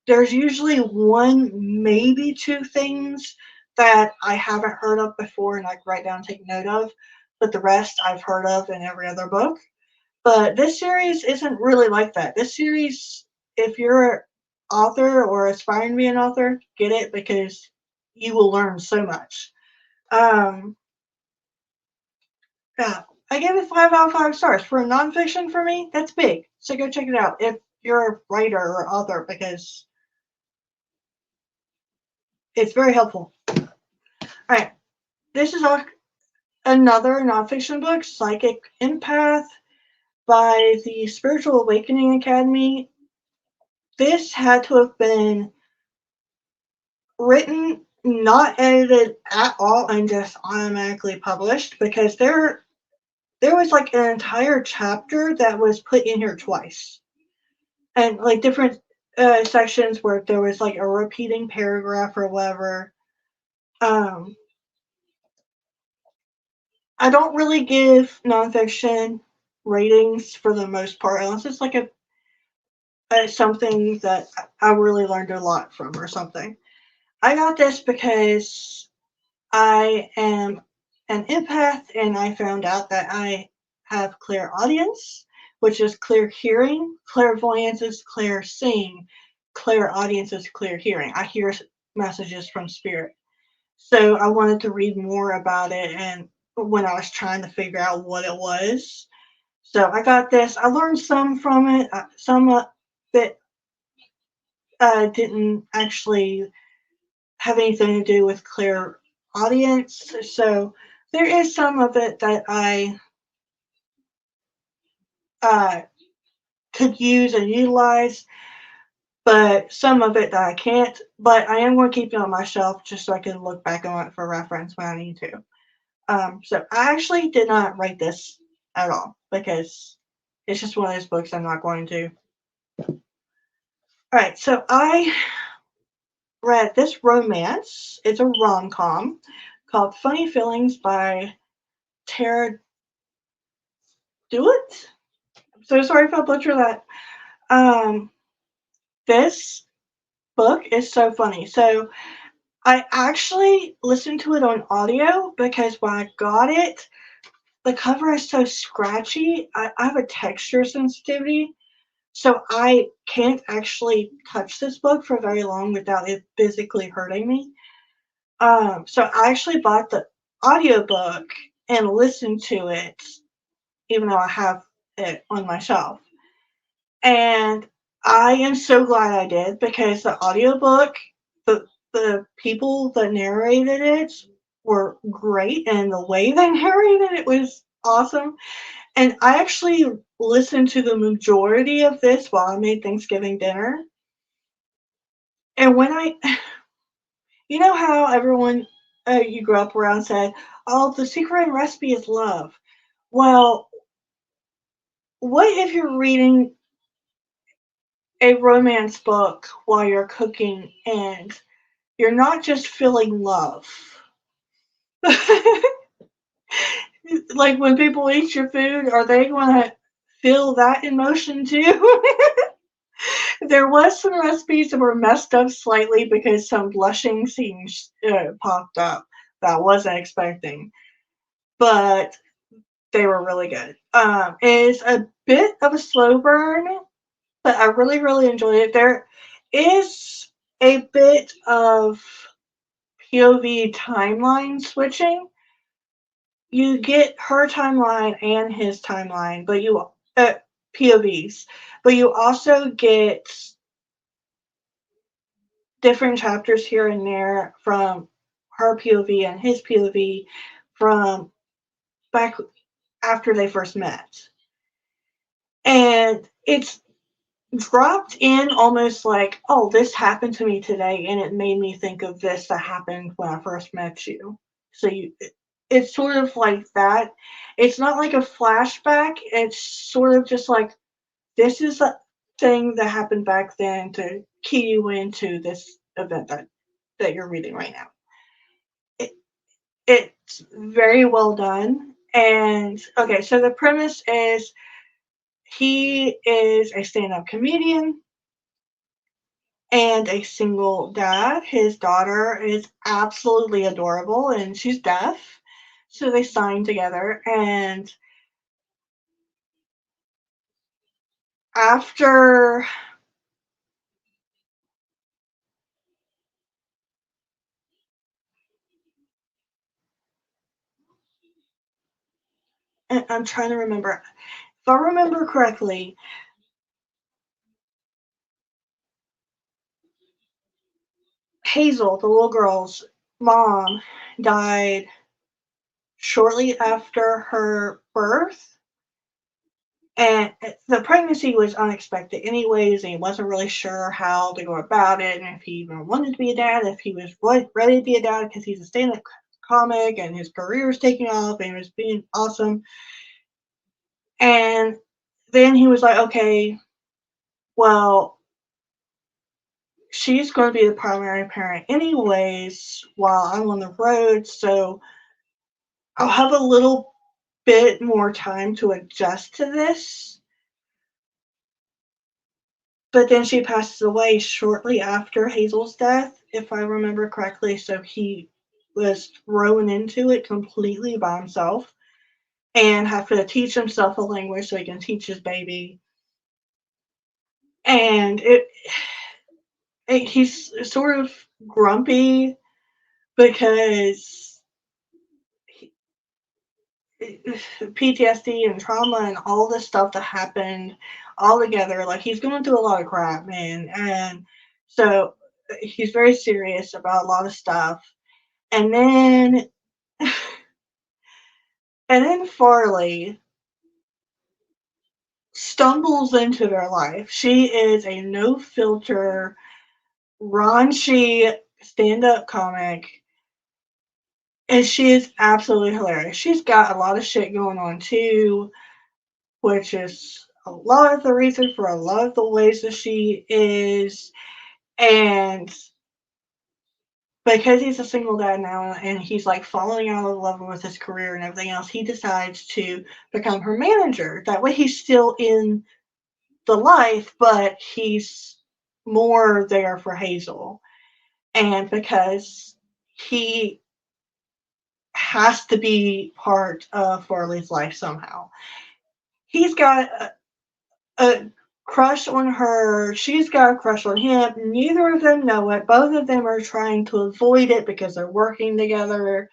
there's usually 1, maybe 2 things that I haven't heard of before and I write down and take note of, but the rest I've heard of in every other book. But this series isn't really like that. This series, if you're an author or aspiring to be an author, get it because you will learn so much. Um, yeah, I gave it 5 out of 5 stars. For a nonfiction for me, that's big. So go check it out if you're a writer or author, because it's very helpful. All right, this is another nonfiction book, Psychic Empath by the Spiritual Awakening Academy. This had to have been written, not edited at all, and just automatically published, because there was like an entire chapter that was put in here twice, and like different sections where there was like a repeating paragraph or whatever. Um, I don't really give nonfiction ratings for the most part, unless it's like something that I really learned a lot from or something. I got this because I am an empath, and I found out that I have clairaudience, which is clear hearing. Clairvoyance is clear seeing. Clairaudience is clear hearing. I hear messages from spirit. So I wanted to read more about it, and when I was trying to figure out what it was. So I got this. I learned some from it, some that didn't actually have anything to do with clairaudience. So there is some of it that I could use and utilize, but some of it that I can't. But I am going to keep it on my shelf just so I can look back on it for reference when I need to. So I actually did not write this at all because it's just one of those books I'm not going to. Alright, so I read this romance. It's a rom-com called Funny Feelings by Tara Dewitt. I'm so sorry if I butcher that. This book is so funny. So I actually listened to it on audio because when I got it, the cover is so scratchy. I have a texture sensitivity, so I can't actually touch this book for very long without it physically hurting me. So I actually bought the audiobook and listened to it, even though I have it on my shelf. And I am so glad I did because the audiobook, the people that narrated it were great, and the way they narrated it was awesome. And I actually listened to the majority of this while I made Thanksgiving dinner. And when you know how everyone you grew up around said, "Oh, the secret recipe is love." Well, what if you're reading a romance book while you're cooking and you're not just feeling love? Like when people eat your food, are they going to feel that emotion too? There was some recipes that were messed up slightly because some blushing scenes popped up that I wasn't expecting, but they were really good. It's a bit of a slow burn, but I really, really enjoyed it. There is a bit of POV timeline switching. You get her timeline and his timeline, but you POVs, but you also get different chapters here and there from her POV and his POV from back after they first met. And it's dropped in almost like, oh, this happened to me today, and it made me think of this that happened when I first met you. So it's sort of like that. It's not like a flashback. It's sort of just like this is a thing that happened back then to key you into this event that you're reading right now. It, it's very well done. And okay, so the premise is he is a stand-up comedian and a single dad. His daughter is absolutely adorable and she's deaf. So they sign together, and after I'm trying to remember. If I remember correctly, Hazel, the little girl's mom, died shortly after her birth. And the pregnancy was unexpected, anyways, and he wasn't really sure how to go about it, and if he even wanted to be a dad, if he was ready to be a dad because he's a stand up comic and his career was taking off and he was being awesome. And then he was like, okay, well, she's going to be the primary parent anyways while I'm on the road, so I'll have a little bit more time to adjust to this. But then she passes away shortly after Hazel's death, if I remember correctly, so he was thrown into it completely by himself and have to teach himself a language so he can teach his baby. And he's sort of grumpy because PTSD and trauma and all this stuff that happened all together. Like he's going through a lot of crap, man, and so he's very serious about a lot of stuff. And then, and then Farley stumbles into their life. She is a no-filter, raunchy stand-up comic, and she is absolutely hilarious. She's got a lot of shit going on too, which is a lot of the reason for a lot of the ways that she is. And because he's a single dad now and he's like falling out of love with his career and everything else, he decides to become her manager. That way he's still in the life, but he's more there for Hazel. And because he has to be part of Farley's life somehow, he's got a crush on her. She's got a crush on him. Neither of them know it. Both of them are trying to avoid it because they're working together.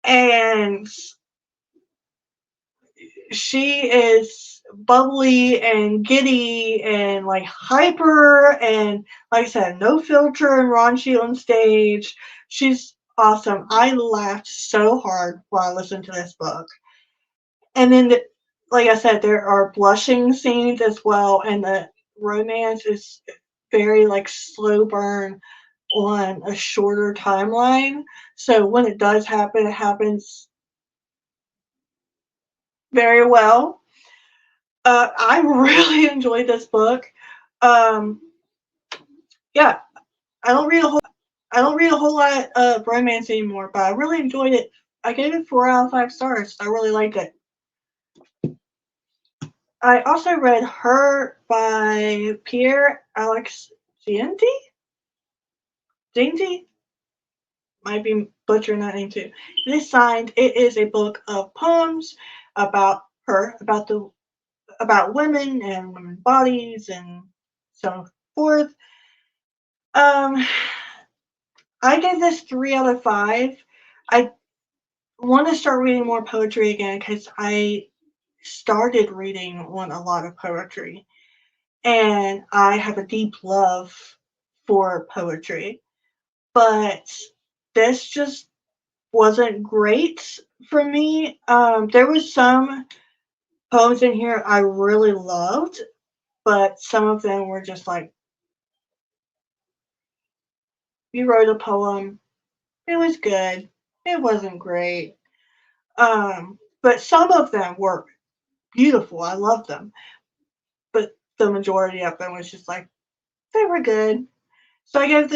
And she is bubbly and giddy and like hyper and, like I said, no filter and raunchy on stage. She's awesome. I laughed so hard while I listened to this book. And then, like I said, there are blushing scenes as well, and the romance is very like slow burn on a shorter timeline. So when it does happen, it happens very well. I really enjoyed this book. Um, yeah, I don't read a whole lot of romance anymore, but I really enjoyed it. I gave it 4 out of 5 stars. I really liked it. I also read Her by Pierre Alex Gianti. Gianti? Might be butchering that name too. It is signed. It is a book of poems about her, about women and women's bodies and so forth. Um, I gave this 3 out of 5. I want to start reading more poetry again because I started reading on a lot of poetry, and I have a deep love for poetry. But this just wasn't great for me. There was some poems in here I really loved, but some of them were just like, you wrote a poem, it was good, it wasn't great. But some of them were beautiful. I loved them. But the majority of them was just like, they were good. So I gave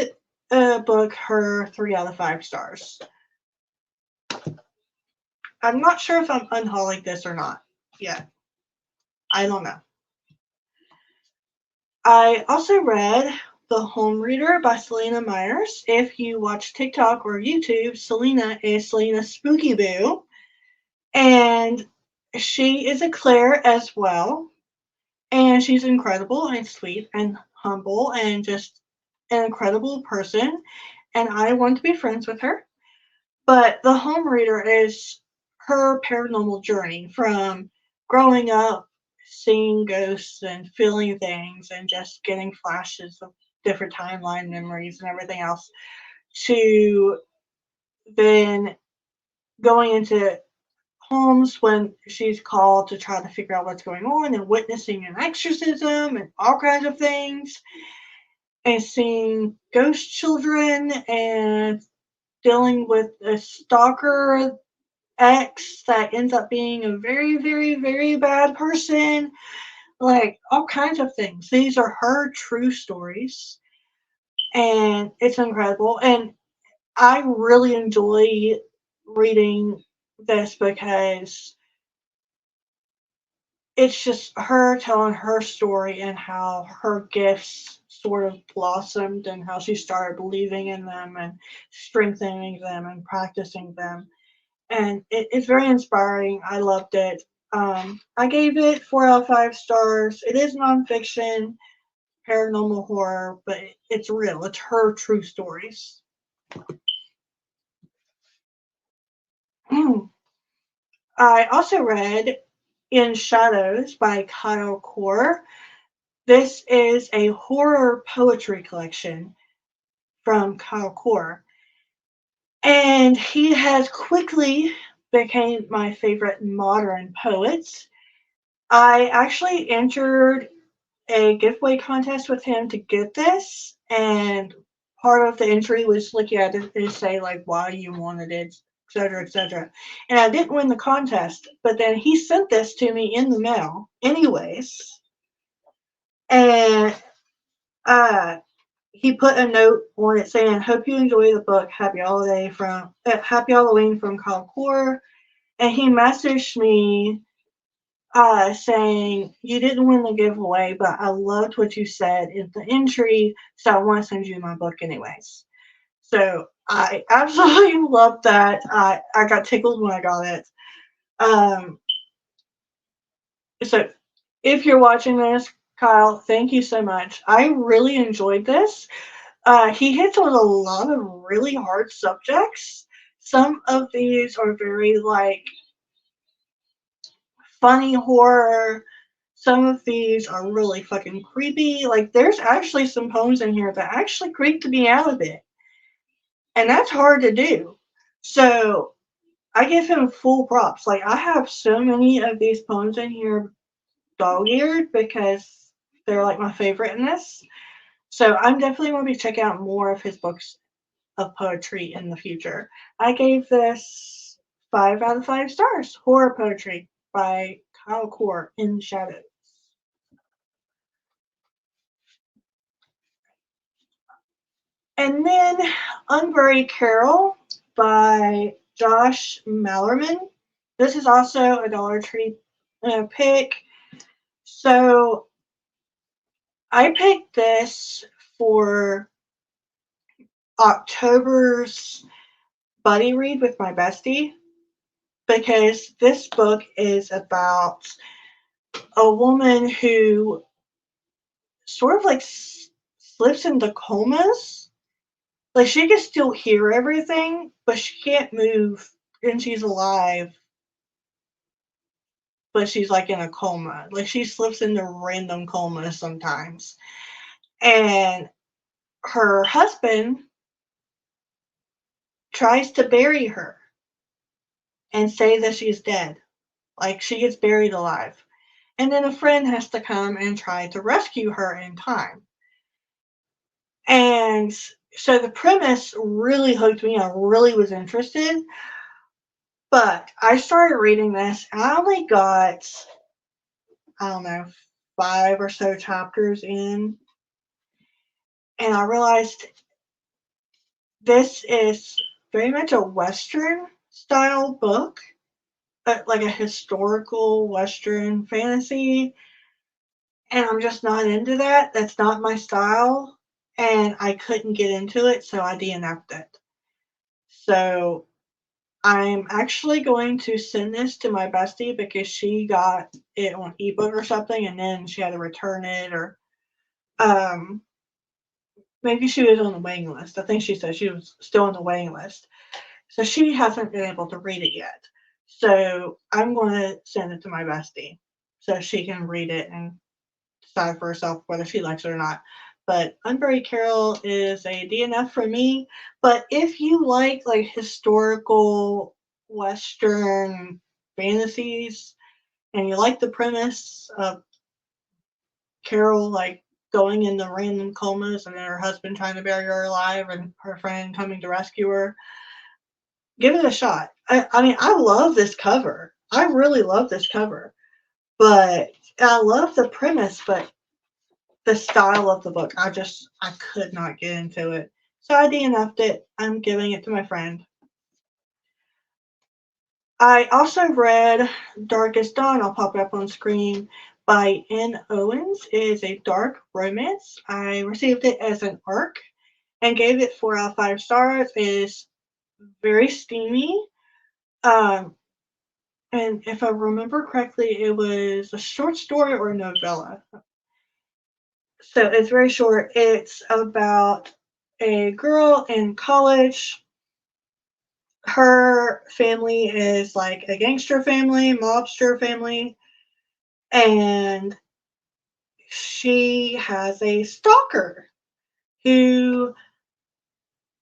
the book her 3 out of 5 stars. I'm not sure if I'm unhauling this or not yet. I don't know. I also read The Home Reader by Selena Myers. If you watch TikTok or YouTube, Selena is Selena Spooky Boo. And she is a Claire as well. And she's incredible and sweet and humble and just an incredible person. And I want to be friends with her. But The Home Reader is her paranormal journey from growing up, seeing ghosts and feeling things and just getting flashes of different timeline memories and everything else, to then going into homes when she's called to try to figure out what's going on and witnessing an exorcism and all kinds of things and seeing ghost children and dealing with a stalker ex that ends up being a very, very, very bad person. Like all kinds of things. These are her true stories, and it's incredible. And I really enjoy reading this because it's just her telling her story and how her gifts sort of blossomed and how she started believing in them and strengthening them and practicing them. And it's very inspiring. I loved it. I gave it 4 out of 5 stars. It is nonfiction, paranormal horror, but it's real. It's her true stories. I also read In Shadows by Kyle Core. This is a horror poetry collection from Kyle Core. And he has quickly became my favorite modern poet. I actually entered a giveaway contest with him to get this, and part of the entry was looking at it and say like why you wanted it, etc., etc. And I didn't win the contest, but then he sent this to me in the mail, anyways, and uh, he put a note on it saying, "Hope you enjoy the book. Happy Halloween from Kyle Core." And he messaged me saying, "You didn't win the giveaway, but I loved what you said in the entry, so I want to send you my book anyways." So I absolutely loved that. I got tickled when I got it. Um, so if you're watching this, Kyle, thank you so much. I really enjoyed this. He hits on a lot of really hard subjects. Some of these are very like funny horror. Some of these are really fucking creepy. Like, there's actually some poems in here that actually creeped me out a bit. And that's hard to do. So, I give him full props. Like, I have so many of these poems in here dog-eared because they're like my favorite in this. So, I'm definitely going to be checking out more of his books of poetry in the future. I gave this 5 out of 5 stars. Horror Poetry by Kyle Core in Shadows. And then Unburied Carol by Josh Mallerman. This is also a Dollar Tree pick. So I picked this for October's buddy read with my bestie because this book is about a woman who sort of like slips into comas. Like she can still hear everything, but she can't move, and she's alive, but she's like in a coma. Like she slips into random comas sometimes. And her husband tries to bury her and say that she's dead. Like she gets buried alive. And then a friend has to come and try to rescue her in time. And so the premise really hooked me. I really was interested. But I started reading this and I only got, I don't know, 5 or so chapters in. And I realized this is very much a Western style book, like a historical Western fantasy. And I'm just not into that. That's not my style. And I couldn't get into it, so I DNF'd it. So I'm actually going to send this to my bestie because she got it on ebook or something and then she had to return it, or um, maybe she was on the waiting list. I think she said she was still on the waiting list. So she hasn't been able to read it yet. So I'm going to send it to my bestie so she can read it and decide for herself whether she likes it or not. But Unburied Carol is a DNF for me. But if you like historical Western fantasies and you like the premise of Carol like going into random comas and then her husband trying to bury her alive and her friend coming to rescue her, give it a shot. I mean, I love this cover. I really love this cover. But I love the premise, but the style of the book, I could not get into it. So I DNF'd it. I'm giving it to my friend. I also read Darkest Dawn. I'll pop it up on screen by N. Owens. It is a dark romance. I received it as an ARC and gave it 4 out of 5 stars. It is very steamy. Um, and if I remember correctly, it was a short story or a novella. So it's very short. It's about a girl in college. Her family is like a gangster family, mobster family, and she has a stalker who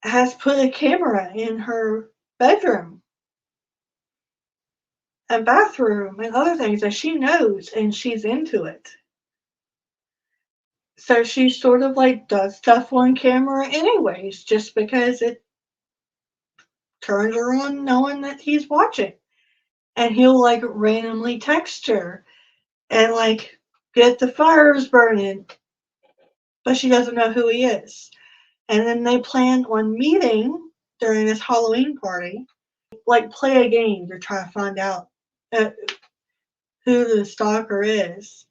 has put a camera in her bedroom. and bathroom and other things that she knows and she's into it. So she sort of like does stuff on camera anyways, just because it turns her on knowing that he's watching. And he'll like randomly text her and like get the fires burning, but she doesn't know who he is. And then they plan on meeting during this Halloween party, like play a game to try to find out uh, who the stalker is.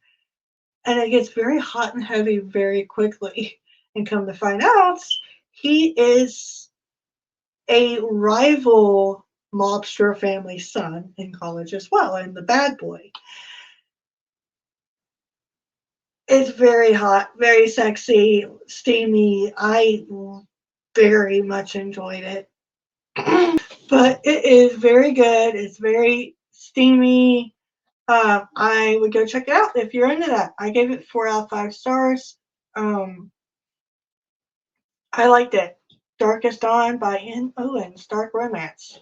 And it gets very hot and heavy very quickly. And come to find out, he is a rival mobster family's son in college as well, and the bad boy. It's very hot, very sexy, steamy. I very much enjoyed it. But it is very good. It's very steamy. I would go check it out if you're into that. I gave it 4 out of 5 stars. I liked it. Darkest Dawn by N. Owens, dark romance.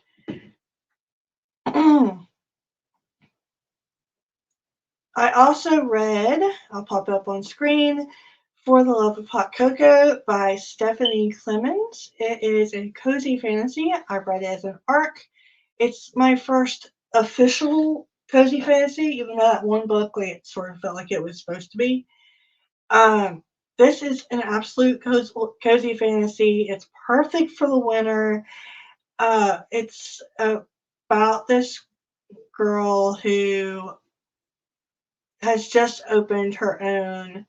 I also read, I'll pop up on screen, For the Love of Hot Cocoa by Stephanie Clemens. It is a cozy fantasy. I read it as an ARC. It's my first official cozy fantasy, even though that one book like, it sort of felt like it was supposed to be. This is an absolute cozy fantasy. It's perfect for the winter. It's about this girl who has just opened her own,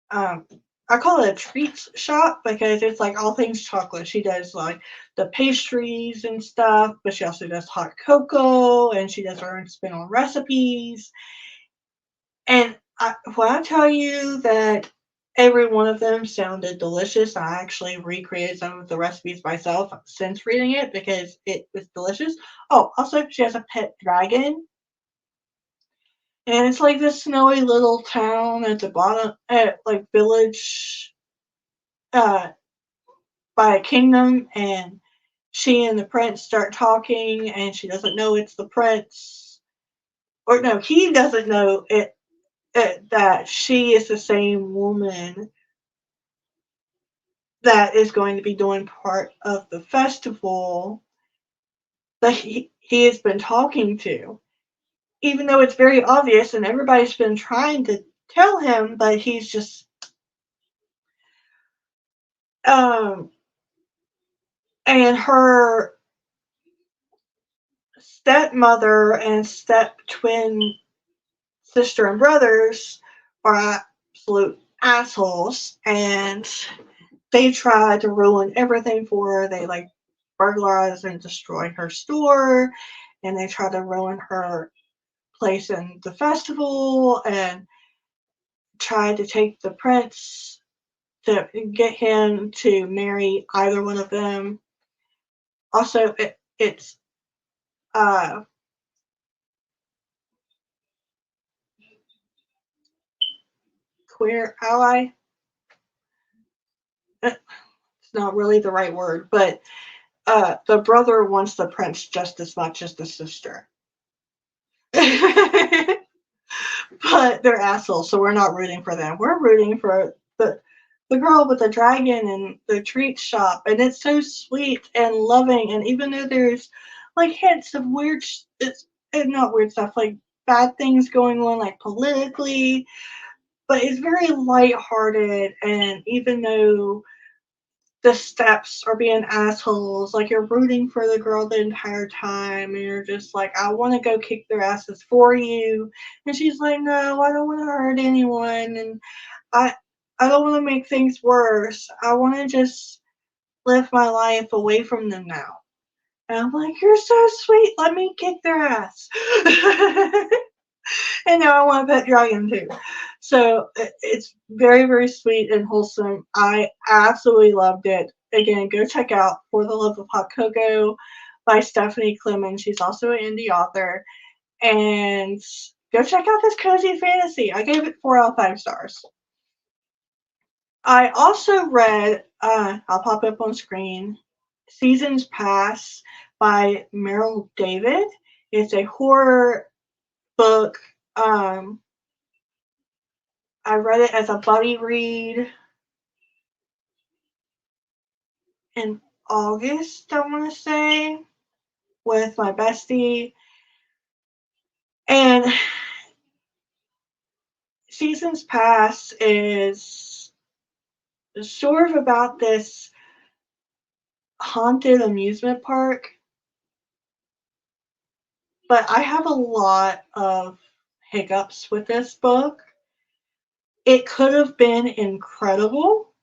I call it a treats shop because it's like all things chocolate. She does like the pastries and stuff, but she also does hot cocoa and she does her own spin on recipes. And when I tell you that every one of them sounded delicious, I actually recreated some of the recipes myself since reading it because it was delicious. Oh, also, she has a pet dragon. And it's like this snowy little town at the bottom, like village, by a kingdom, and she and the prince start talking, and she doesn't know it's the prince, or no, he doesn't know that she is the same woman that is going to be doing part of the festival that he has been talking to, even though it's very obvious and everybody's been trying to tell him, but he's just and her stepmother and step twin sister and brothers are absolute assholes, and they try to ruin everything for her. They like burglarize and destroy her store, and they try to ruin her place in the festival and try to take the prince to get him to marry either one of them. Also, it's queer ally. It's not really the right word, but the brother wants the prince just as much as the sister. But they're assholes, so we're not rooting for them. We're rooting for the girl with the dragon and the treat shop, and it's so sweet and loving. And even though there's like hints of weird, it's not weird stuff, like bad things going on, like politically, but it's very lighthearted. And even though the steps are being assholes, like you're rooting for the girl the entire time, and you're just like, I want to go kick their asses for you, and she's like, no, I don't want to hurt anyone, and I don't want to make things worse. I want to just live my life away from them now. And I'm like, you're so sweet. Let me kick their ass. And now I want a pet dragon too. So it's very, very sweet and wholesome. I absolutely loved it. Again, go check out For the Love of Hot Cocoa by Stephanie Clemens. She's also an indie author. And go check out this cozy fantasy. I gave it 4 out of 5 stars. I also read, I'll pop up on screen, Seasons Pass by Meryl David. It's a horror book. I read it as a buddy read in August, I want to say, with my bestie. And Seasons Past is sort of about this haunted amusement park, but I have a lot of hiccups with this book. It could have been incredible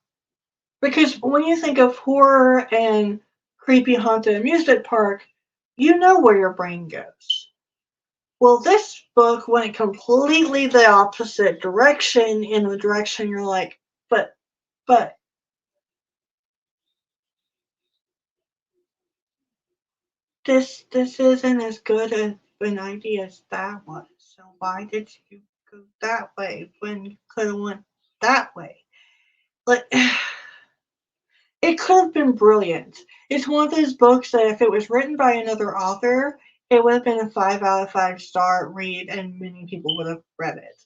because when you think of horror and creepy haunted amusement park, you know where your brain goes. Well, this book went completely the opposite direction, in the direction you're like, but this isn't as good of an idea as that was. So why did you go that way when you could have went that way? Like, it could have been brilliant. It's one of those books that if it was written by another author, it would have been a 5 out of 5 star read and many people would have read it.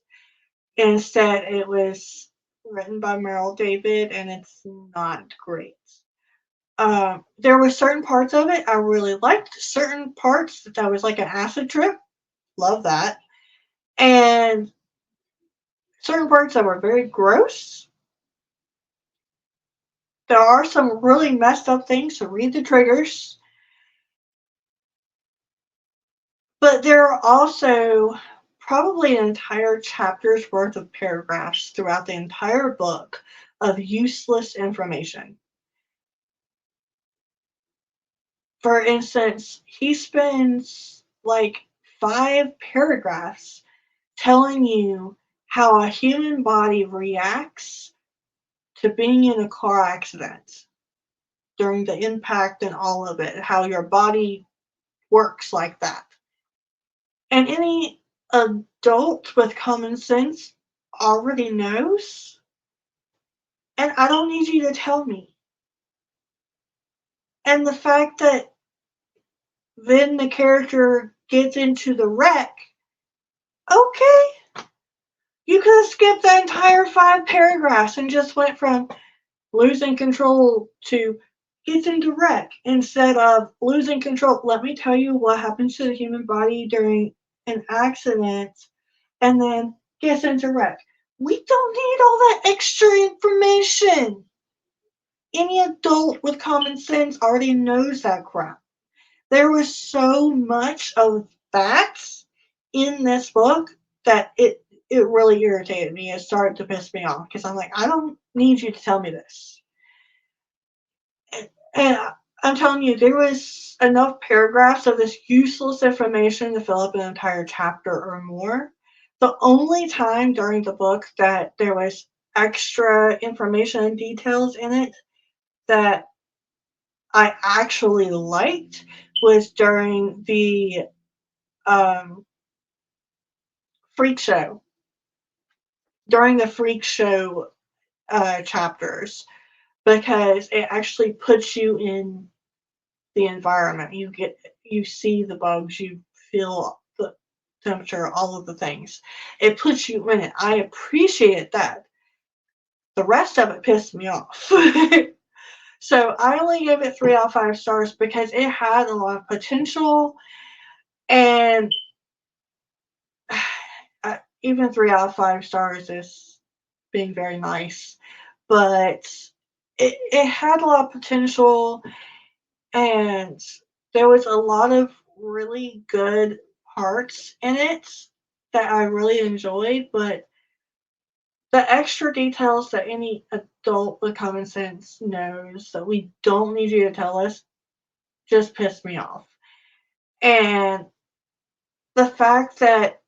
Instead, it was written by Meryl David and it's not great. There were certain parts of it I really liked. Certain parts that was like an acid trip, love that. And certain parts that were very gross. There are some really messed up things, so read the triggers. But there are also probably an entire chapter's worth of paragraphs throughout the entire book of useless information. For instance, he spends like 5 paragraphs telling you how a human body reacts to being in a car accident during the impact and all of it, how your body works like that. And any adult with common sense already knows, and I don't need you to tell me. And the fact that then the character gets into the wreck, okay, you could have skipped that entire 5 paragraphs and just went from losing control to gets into wreck instead of losing control. Let me tell you what happens to the human body during an accident and then gets into wreck. We don't need all that extra information. Any adult with common sense already knows that crap. There was so much of that in this book that it really irritated me. It started to piss me off because I'm like, I don't need you to tell me this. And I'm telling you, there was enough paragraphs of this useless information to fill up an entire chapter or more. The only time during the book that there was extra information and details in it that I actually liked was during the freak show. During the freak show chapters, because it actually puts you in the environment. You see the bugs, you feel the temperature, all of the things. It puts you in it. I appreciated that. The rest of it pissed me off. So I only give it 3 out of 5 stars because it had a lot of potential, and even 3 out of 5 stars is being very nice. But it had a lot of potential, and there was a lot of really good parts in it that I really enjoyed, but the extra details that any adult with common sense knows that we don't need you to tell us just pissed me off. And the fact that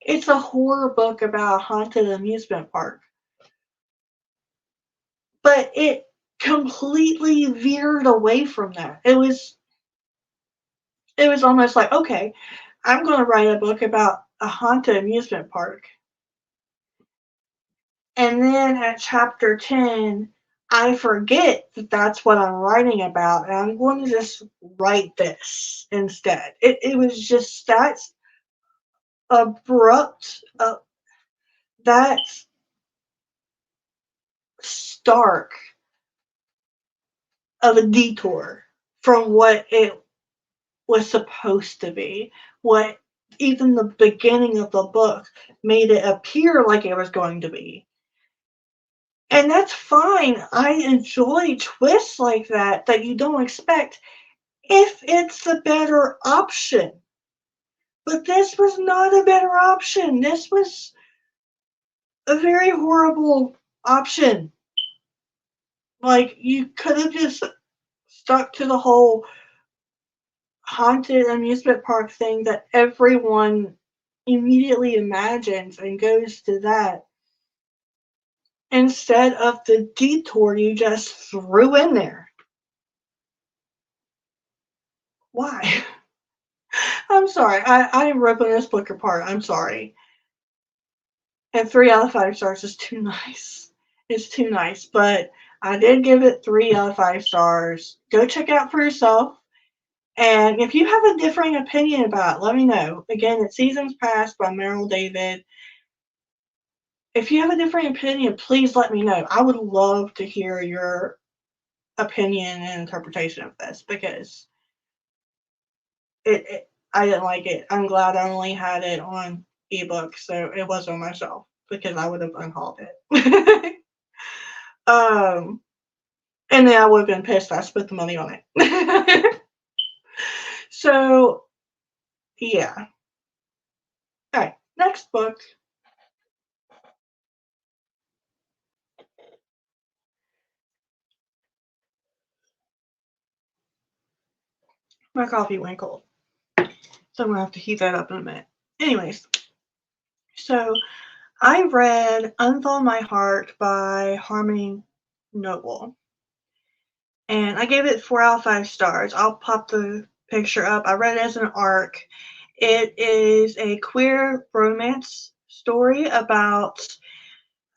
it's a horror book about a haunted amusement park, but it completely veered away from that. It was almost like, okay, I'm going to write a book about a haunted amusement park. And then at chapter 10, I forget that that's what I'm writing about, and I'm going to just write this instead. It was just that abrupt, that stark of a detour from what it was supposed to be. What even the beginning of the book made it appear like it was going to be. And that's fine. I enjoy twists like that you don't expect if it's the better option. But this was not a better option. This was a very horrible option. Like, you could have just stuck to the whole haunted amusement park thing that everyone immediately imagines and goes to that instead of the detour you just threw in there. Why? I'm sorry. I am ripping this book apart. I'm sorry. And 3 out of 5 stars is too nice. It's too nice. But I did give it 3 out of 5 stars. Go check it out for yourself. And if you have a differing opinion about it, let me know. Again, it's Seasons Past by Meryl David. If you have a different opinion, please let me know. I would love to hear your opinion and interpretation of this because I didn't like it. I'm glad I only had it on ebook, so it was on my shelf because I would have unhauled it. And then I would have been pissed I spent the money on it. So, yeah. All right, next book. My coffee went cold, so I'm gonna have to heat that up in a minute. Anyways, so I read Unthaw My Heart by Harmony Noble. And I gave it 4 out of 5 stars. I'll pop the picture up. I read it as an arc. It is a queer romance story about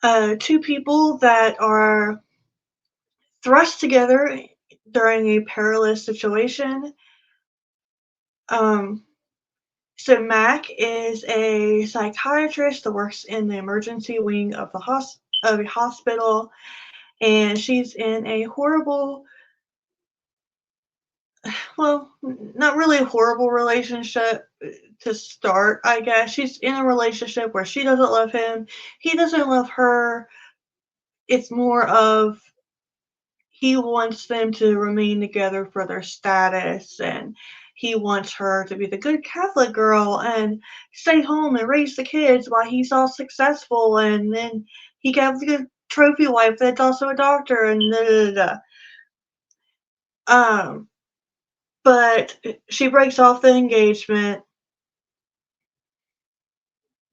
2 people that are thrust together during a perilous situation. So Mac is a psychiatrist that works in the emergency wing of a hospital, and she's in a horrible, well, not really a horrible relationship to start, I guess. She's in a relationship where she doesn't love him, he doesn't love her. It's more of he wants them to remain together for their status, and he wants her to be the good Catholic girl and stay home and raise the kids while he's all successful, and then he got the good trophy wife that's also a doctor, and da da da da. But she breaks off the engagement.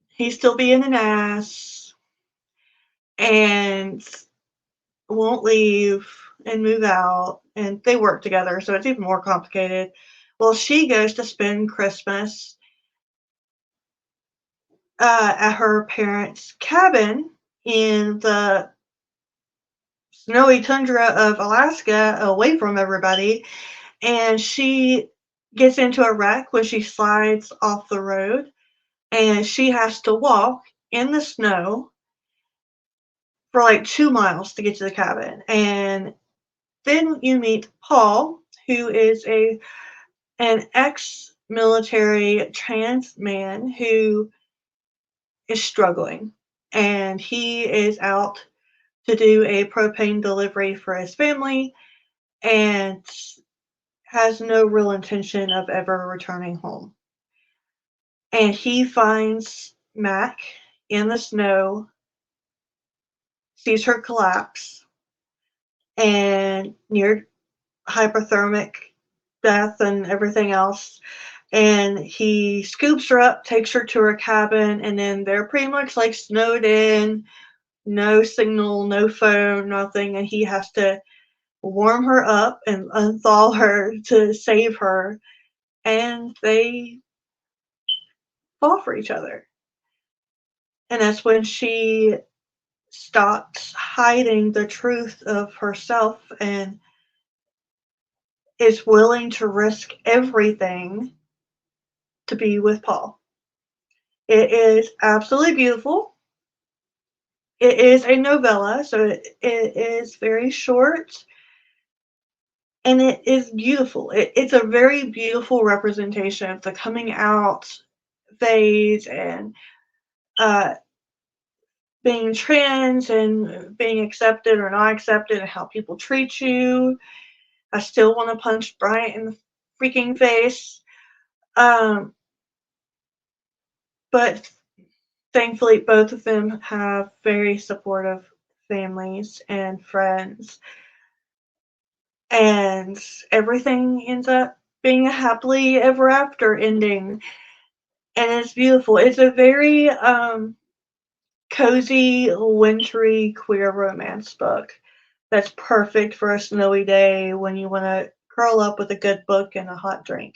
He's still being an ass and won't leave and move out, and they work together, so it's even more complicated. Well, she goes to spend Christmas at her parents' cabin in the snowy tundra of Alaska, away from everybody, and she gets into a wreck when she slides off the road, and she has to walk in the snow for like 2 miles to get to the cabin. And then you meet Paul, who is an ex-military trans man who is struggling, and he is out to do a propane delivery for his family and has no real intention of ever returning home. And he finds Mac in the snow, sees her collapse, and near hypothermic death and everything else. And he scoops her up, takes her to her cabin, and then they're pretty much like snowed in, no signal, no phone, nothing. And he has to warm her up and unthaw her to save her. And they fall for each other. And that's when she stops hiding the truth of herself and is willing to risk everything to be with Paul. It is absolutely beautiful. It is a novella, so it is very short, and it is beautiful. It's a very beautiful representation of the coming out phase and being trans and being accepted or not accepted and how people treat you. I still want to punch Bryant in the freaking face. But thankfully, both of them have very supportive families and friends. And everything ends up being a happily ever after ending. And it's beautiful. It's a very cozy, wintry, queer romance book that's perfect for a snowy day when you want to curl up with a good book and a hot drink.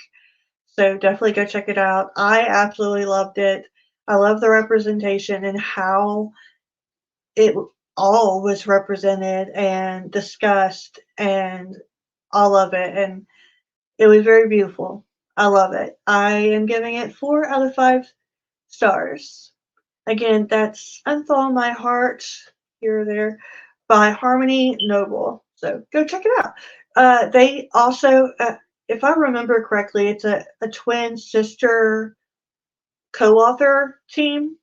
So definitely go check it out. I absolutely loved it. I love the representation and how it all was represented and discussed and all of it. And it was very beautiful. I love it. I am giving it 4 out of 5 stars. Again, that's Unthaw My Heart, here or there, by Harmony Noble. So go check it out. They also, if I remember correctly, it's a twin sister co-author team.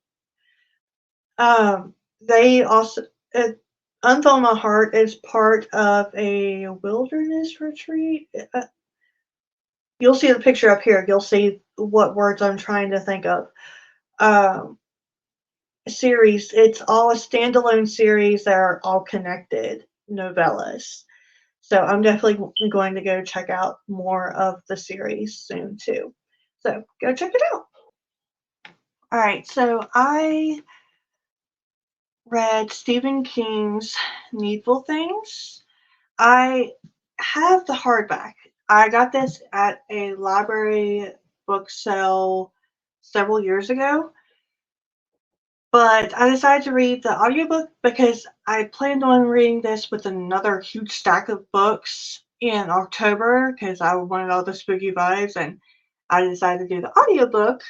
They also, Unthaw My Heart is part of a wilderness retreat. You'll see the picture up here. You'll see what words I'm trying to think of. Series. It's all a standalone series that are all connected novellas. So I'm definitely going to go check out more of the series soon too. So go check it out. All right, so I read Stephen King's Needful Things. I have the hardback. I got this at a library book sale several years ago. But I decided to read the audiobook because I planned on reading this with another huge stack of books in October because I wanted all the spooky vibes, and I decided to do the audiobook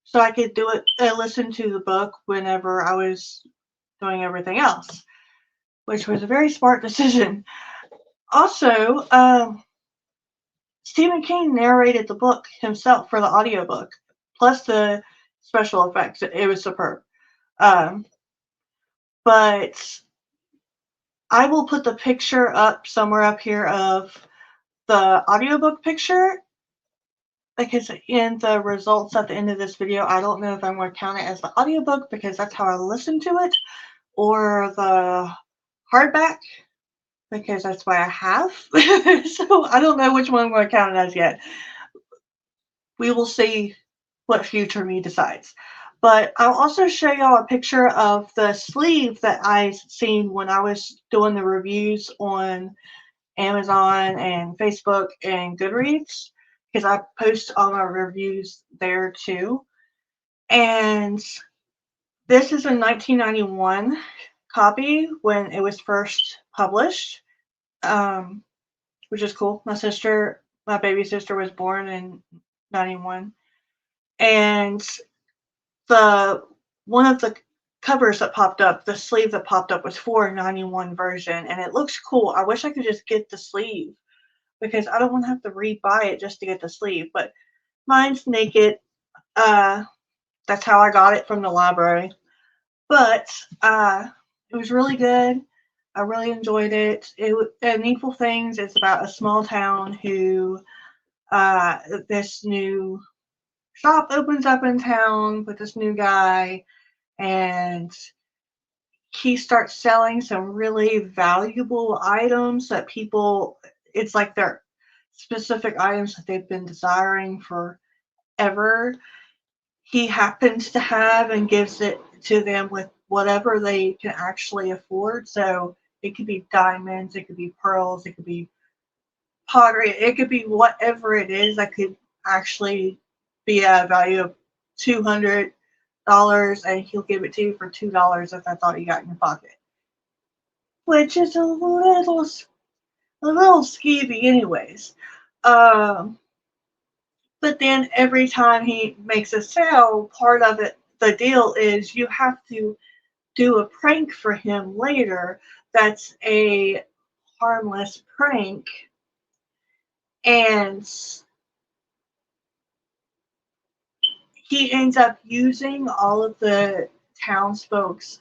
so I could do it and listen to the book whenever I was doing everything else, which was a very smart decision. Also, Stephen King narrated the book himself for the audiobook, plus the special effects. It was superb. But I will put the picture up somewhere up here of the audiobook picture because in the results at the end of this video, I don't know if I'm going to count it as the audiobook because that's how I listen to it, or the hardback because that's what I have. So I don't know which one I'm going to count it as yet. We will see what future me decides. But I'll also show y'all a picture of the sleeve that I seen when I was doing the reviews on Amazon and Facebook and Goodreads, because I post all my reviews there too. And this is a 1991 copy when it was first published, which is cool. My baby sister was born in 91. And one of the covers that popped up, the sleeve that popped up was for a 91 version, and it looks cool. I wish I could just get the sleeve because I don't want to have to rebuy it just to get the sleeve, but mine's naked. That's how I got it from the library. But it was really good. I really enjoyed it. Needful Things is about a small town who this new shop opens up in town with this new guy, and he starts selling some really valuable items that it's like they're specific items that they've been desiring forever. He happens to have and gives it to them with whatever they can actually afford. So it could be diamonds, it could be pearls, it could be pottery, it could be whatever it is that could actually be a value of $200 and he'll give it to you for $2 if that's all you got in your pocket. Which is a little skeevy anyways. But then every time he makes a sale, part of it, the deal is you have to do a prank for him later that's a harmless prank. And he ends up using all of the townsfolk's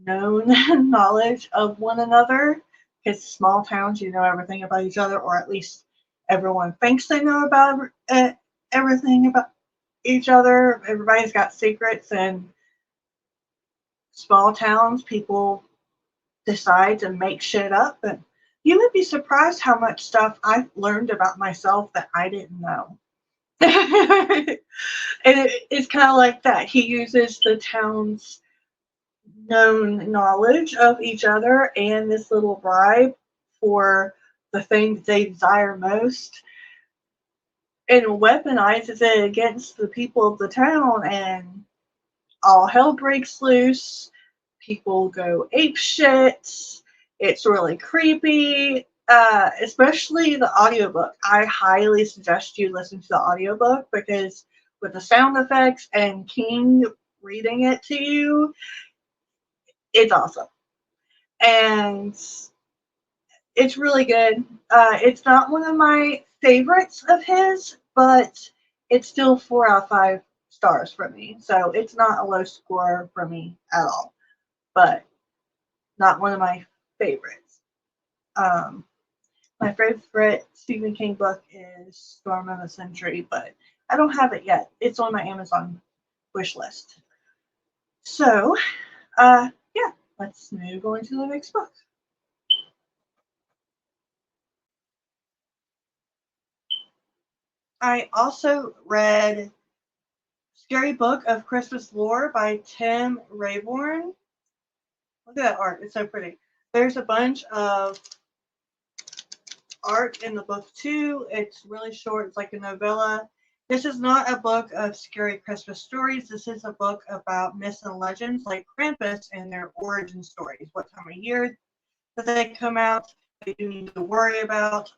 known knowledge of one another. Because small towns, you know everything about each other, or at least everyone thinks they know about everything about each other. Everybody's got secrets, and small towns, people decide to make shit up. And you would be surprised how much stuff I've learned about myself that I didn't know. And it's kind of like that. He uses the town's known knowledge of each other and this little bribe for the thing that they desire most, and weaponizes it against the people of the town, and all hell breaks loose. People go ape shit. It's really creepy, especially the audiobook. I highly suggest you listen to the audiobook because with the sound effects and King reading it to you, it's awesome. And it's really good. It's not one of my favorites of his, but it's still 4 out of 5 stars for me. So it's not a low score for me at all, but not one of my favorites. My favorite Stephen King book is Storm of the Century, but I don't have it yet. It's on my Amazon wish list. So, yeah, let's move on to the next book. I also read Scary Book of Christmas Lore by Tim Rayborn. Look at that art. It's so pretty. There's a bunch of art in the book too. It's really short. It's like a novella. This is not a book of scary Christmas stories. This is a book about myths and legends like Krampus and their origin stories. What time of year that they come out, what you need to worry about,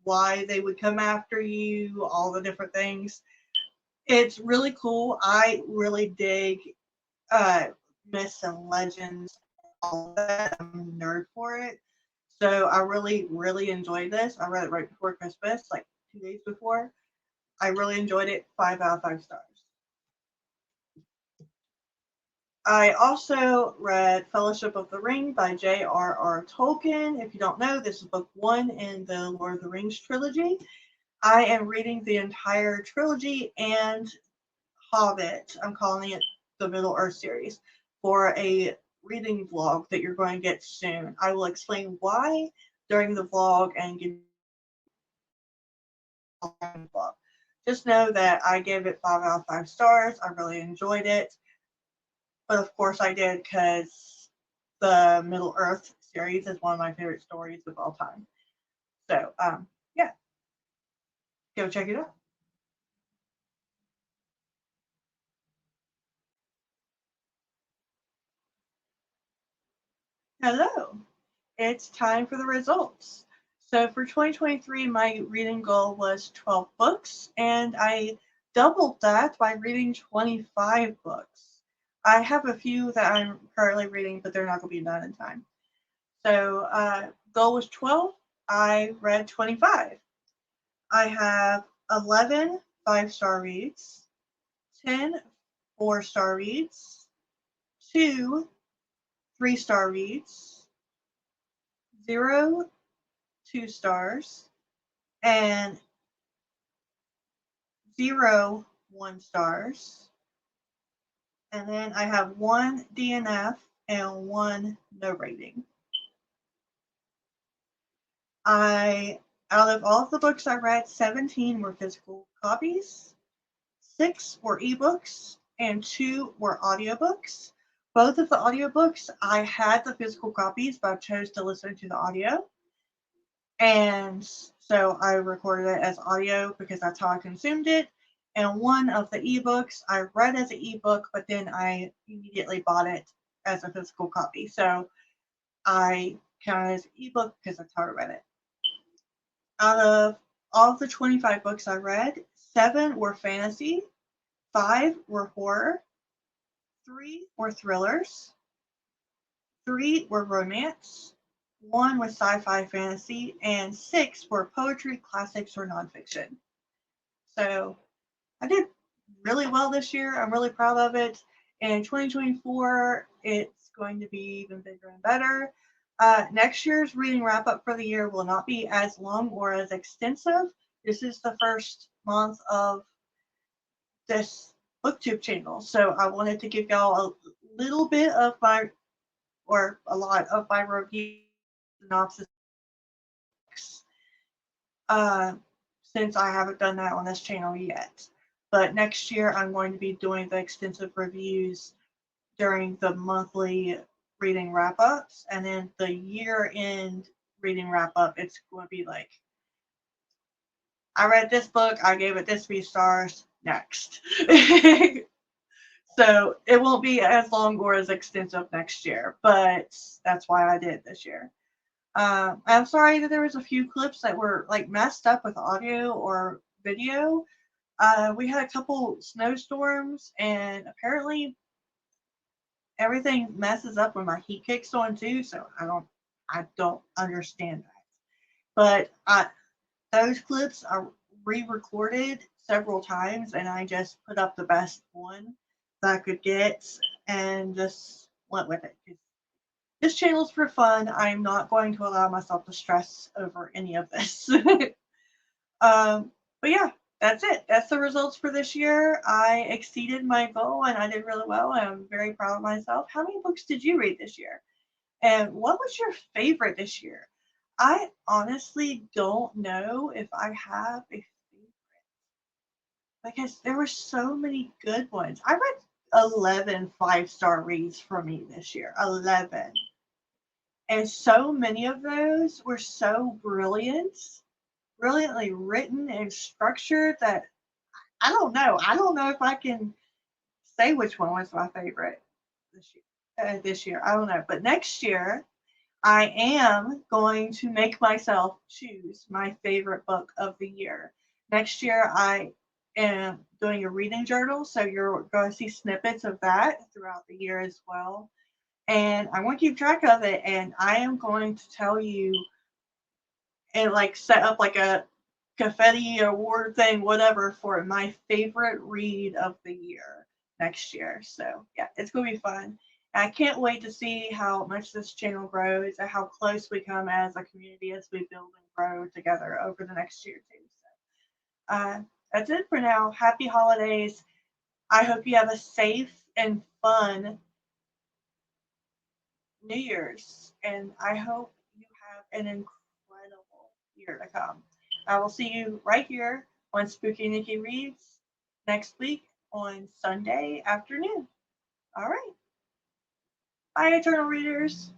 why they would come after you, all the different things. It's really cool. I really dig myths and legends, all that. I'm a nerd for it. So I really, really enjoyed this. I read it right before Christmas, like 2 days before. I really enjoyed it. 5 out of 5 stars. I also read Fellowship of the Ring by J.R.R. Tolkien. If you don't know, this is book 1 in the Lord of the Rings trilogy. I am reading the entire trilogy and Hobbit. I'm calling it the Middle Earth series for a reading vlog that you're going to get soon. I will explain why during the vlog and give the vlog. Just know that I gave it 5 out of 5 stars. I really enjoyed it. But of course I did because the Middle Earth series is one of my favorite stories of all time. So, yeah, go check it out. Hello, it's time for the results. So for 2023, my reading goal was 12 books, and I doubled that by reading 25 books. I have a few that I'm currently reading, but they're not going to be done in time. So goal was 12. I read 25. I have 11 5-star reads, 10 4-star reads, 2 3-star reads, 0 2 stars, and 0 1 stars. And then I have 1 DNF and 1 no rating. Out of all of the books I read, 17 were physical copies, 6 were ebooks, and 2 were audiobooks. Both of the audiobooks, I had the physical copies, but I chose to listen to the audio. And so I recorded it as audio because that's how I consumed it. And one of the ebooks I read as an ebook, but then I immediately bought it as a physical copy. So I count it as an ebook because that's how I read it. Out of all of the 25 books I read, 7 were fantasy, 5 were horror, 3 were thrillers, 3 were romance, 1 was sci-fi fantasy, and 6 were poetry, classics, or nonfiction. So I did really well this year. I'm really proud of it. In 2024, it's going to be even bigger and better. Next year's reading wrap up for the year will not be as long or as extensive. This is the first month of this booktube channel, so I wanted to give y'all a little bit of my, or a lot of my review synopsis, since I haven't done that on this channel yet. But next year I'm going to be doing the extensive reviews during the monthly reading wrap-ups, and then the year-end reading wrap-up, it's going to be like, I read this book, I gave it this many stars, next. So it won't be as long or as extensive next year, but that's why I did this year. I'm sorry that there was a few clips that were like messed up with audio or video. We had a couple snowstorms, and apparently everything messes up when my heat kicks on too. So I don't understand that. But those clips are re-recorded several times, and I just put up the best one that I could get and just went with it. This channel's for fun. I'm not going to allow myself to stress over any of this. But yeah, that's it. That's the results for this year. I exceeded my goal and I did really well. I'm very proud of myself. How many books did you read this year? And what was your favorite this year? I honestly don't know if I have a favorite because there were so many good ones. I read 11 5-star reads for me this year. 11. And so many of those were so brilliantly written and structured that I don't know. I don't know if I can say which one was my favorite this year. This year, I don't know. But next year, I am going to make myself choose my favorite book of the year. Next year, I am doing a reading journal, so you're going to see snippets of that throughout the year as well. And I want to keep track of it, and I am going to tell you and like set up like a confetti award thing, whatever, for my favorite read of the year next year. So yeah, it's gonna be fun. I can't wait to see how much this channel grows and how close we come as a community as we build and grow together over the next year too. So that's it for now. Happy holidays. I hope you have a safe and fun New Year's, and I hope you have an incredible year to come. I will see you right here on Spooky Nikki Reads next week on Sunday afternoon. All right. Bye, Eternal Readers.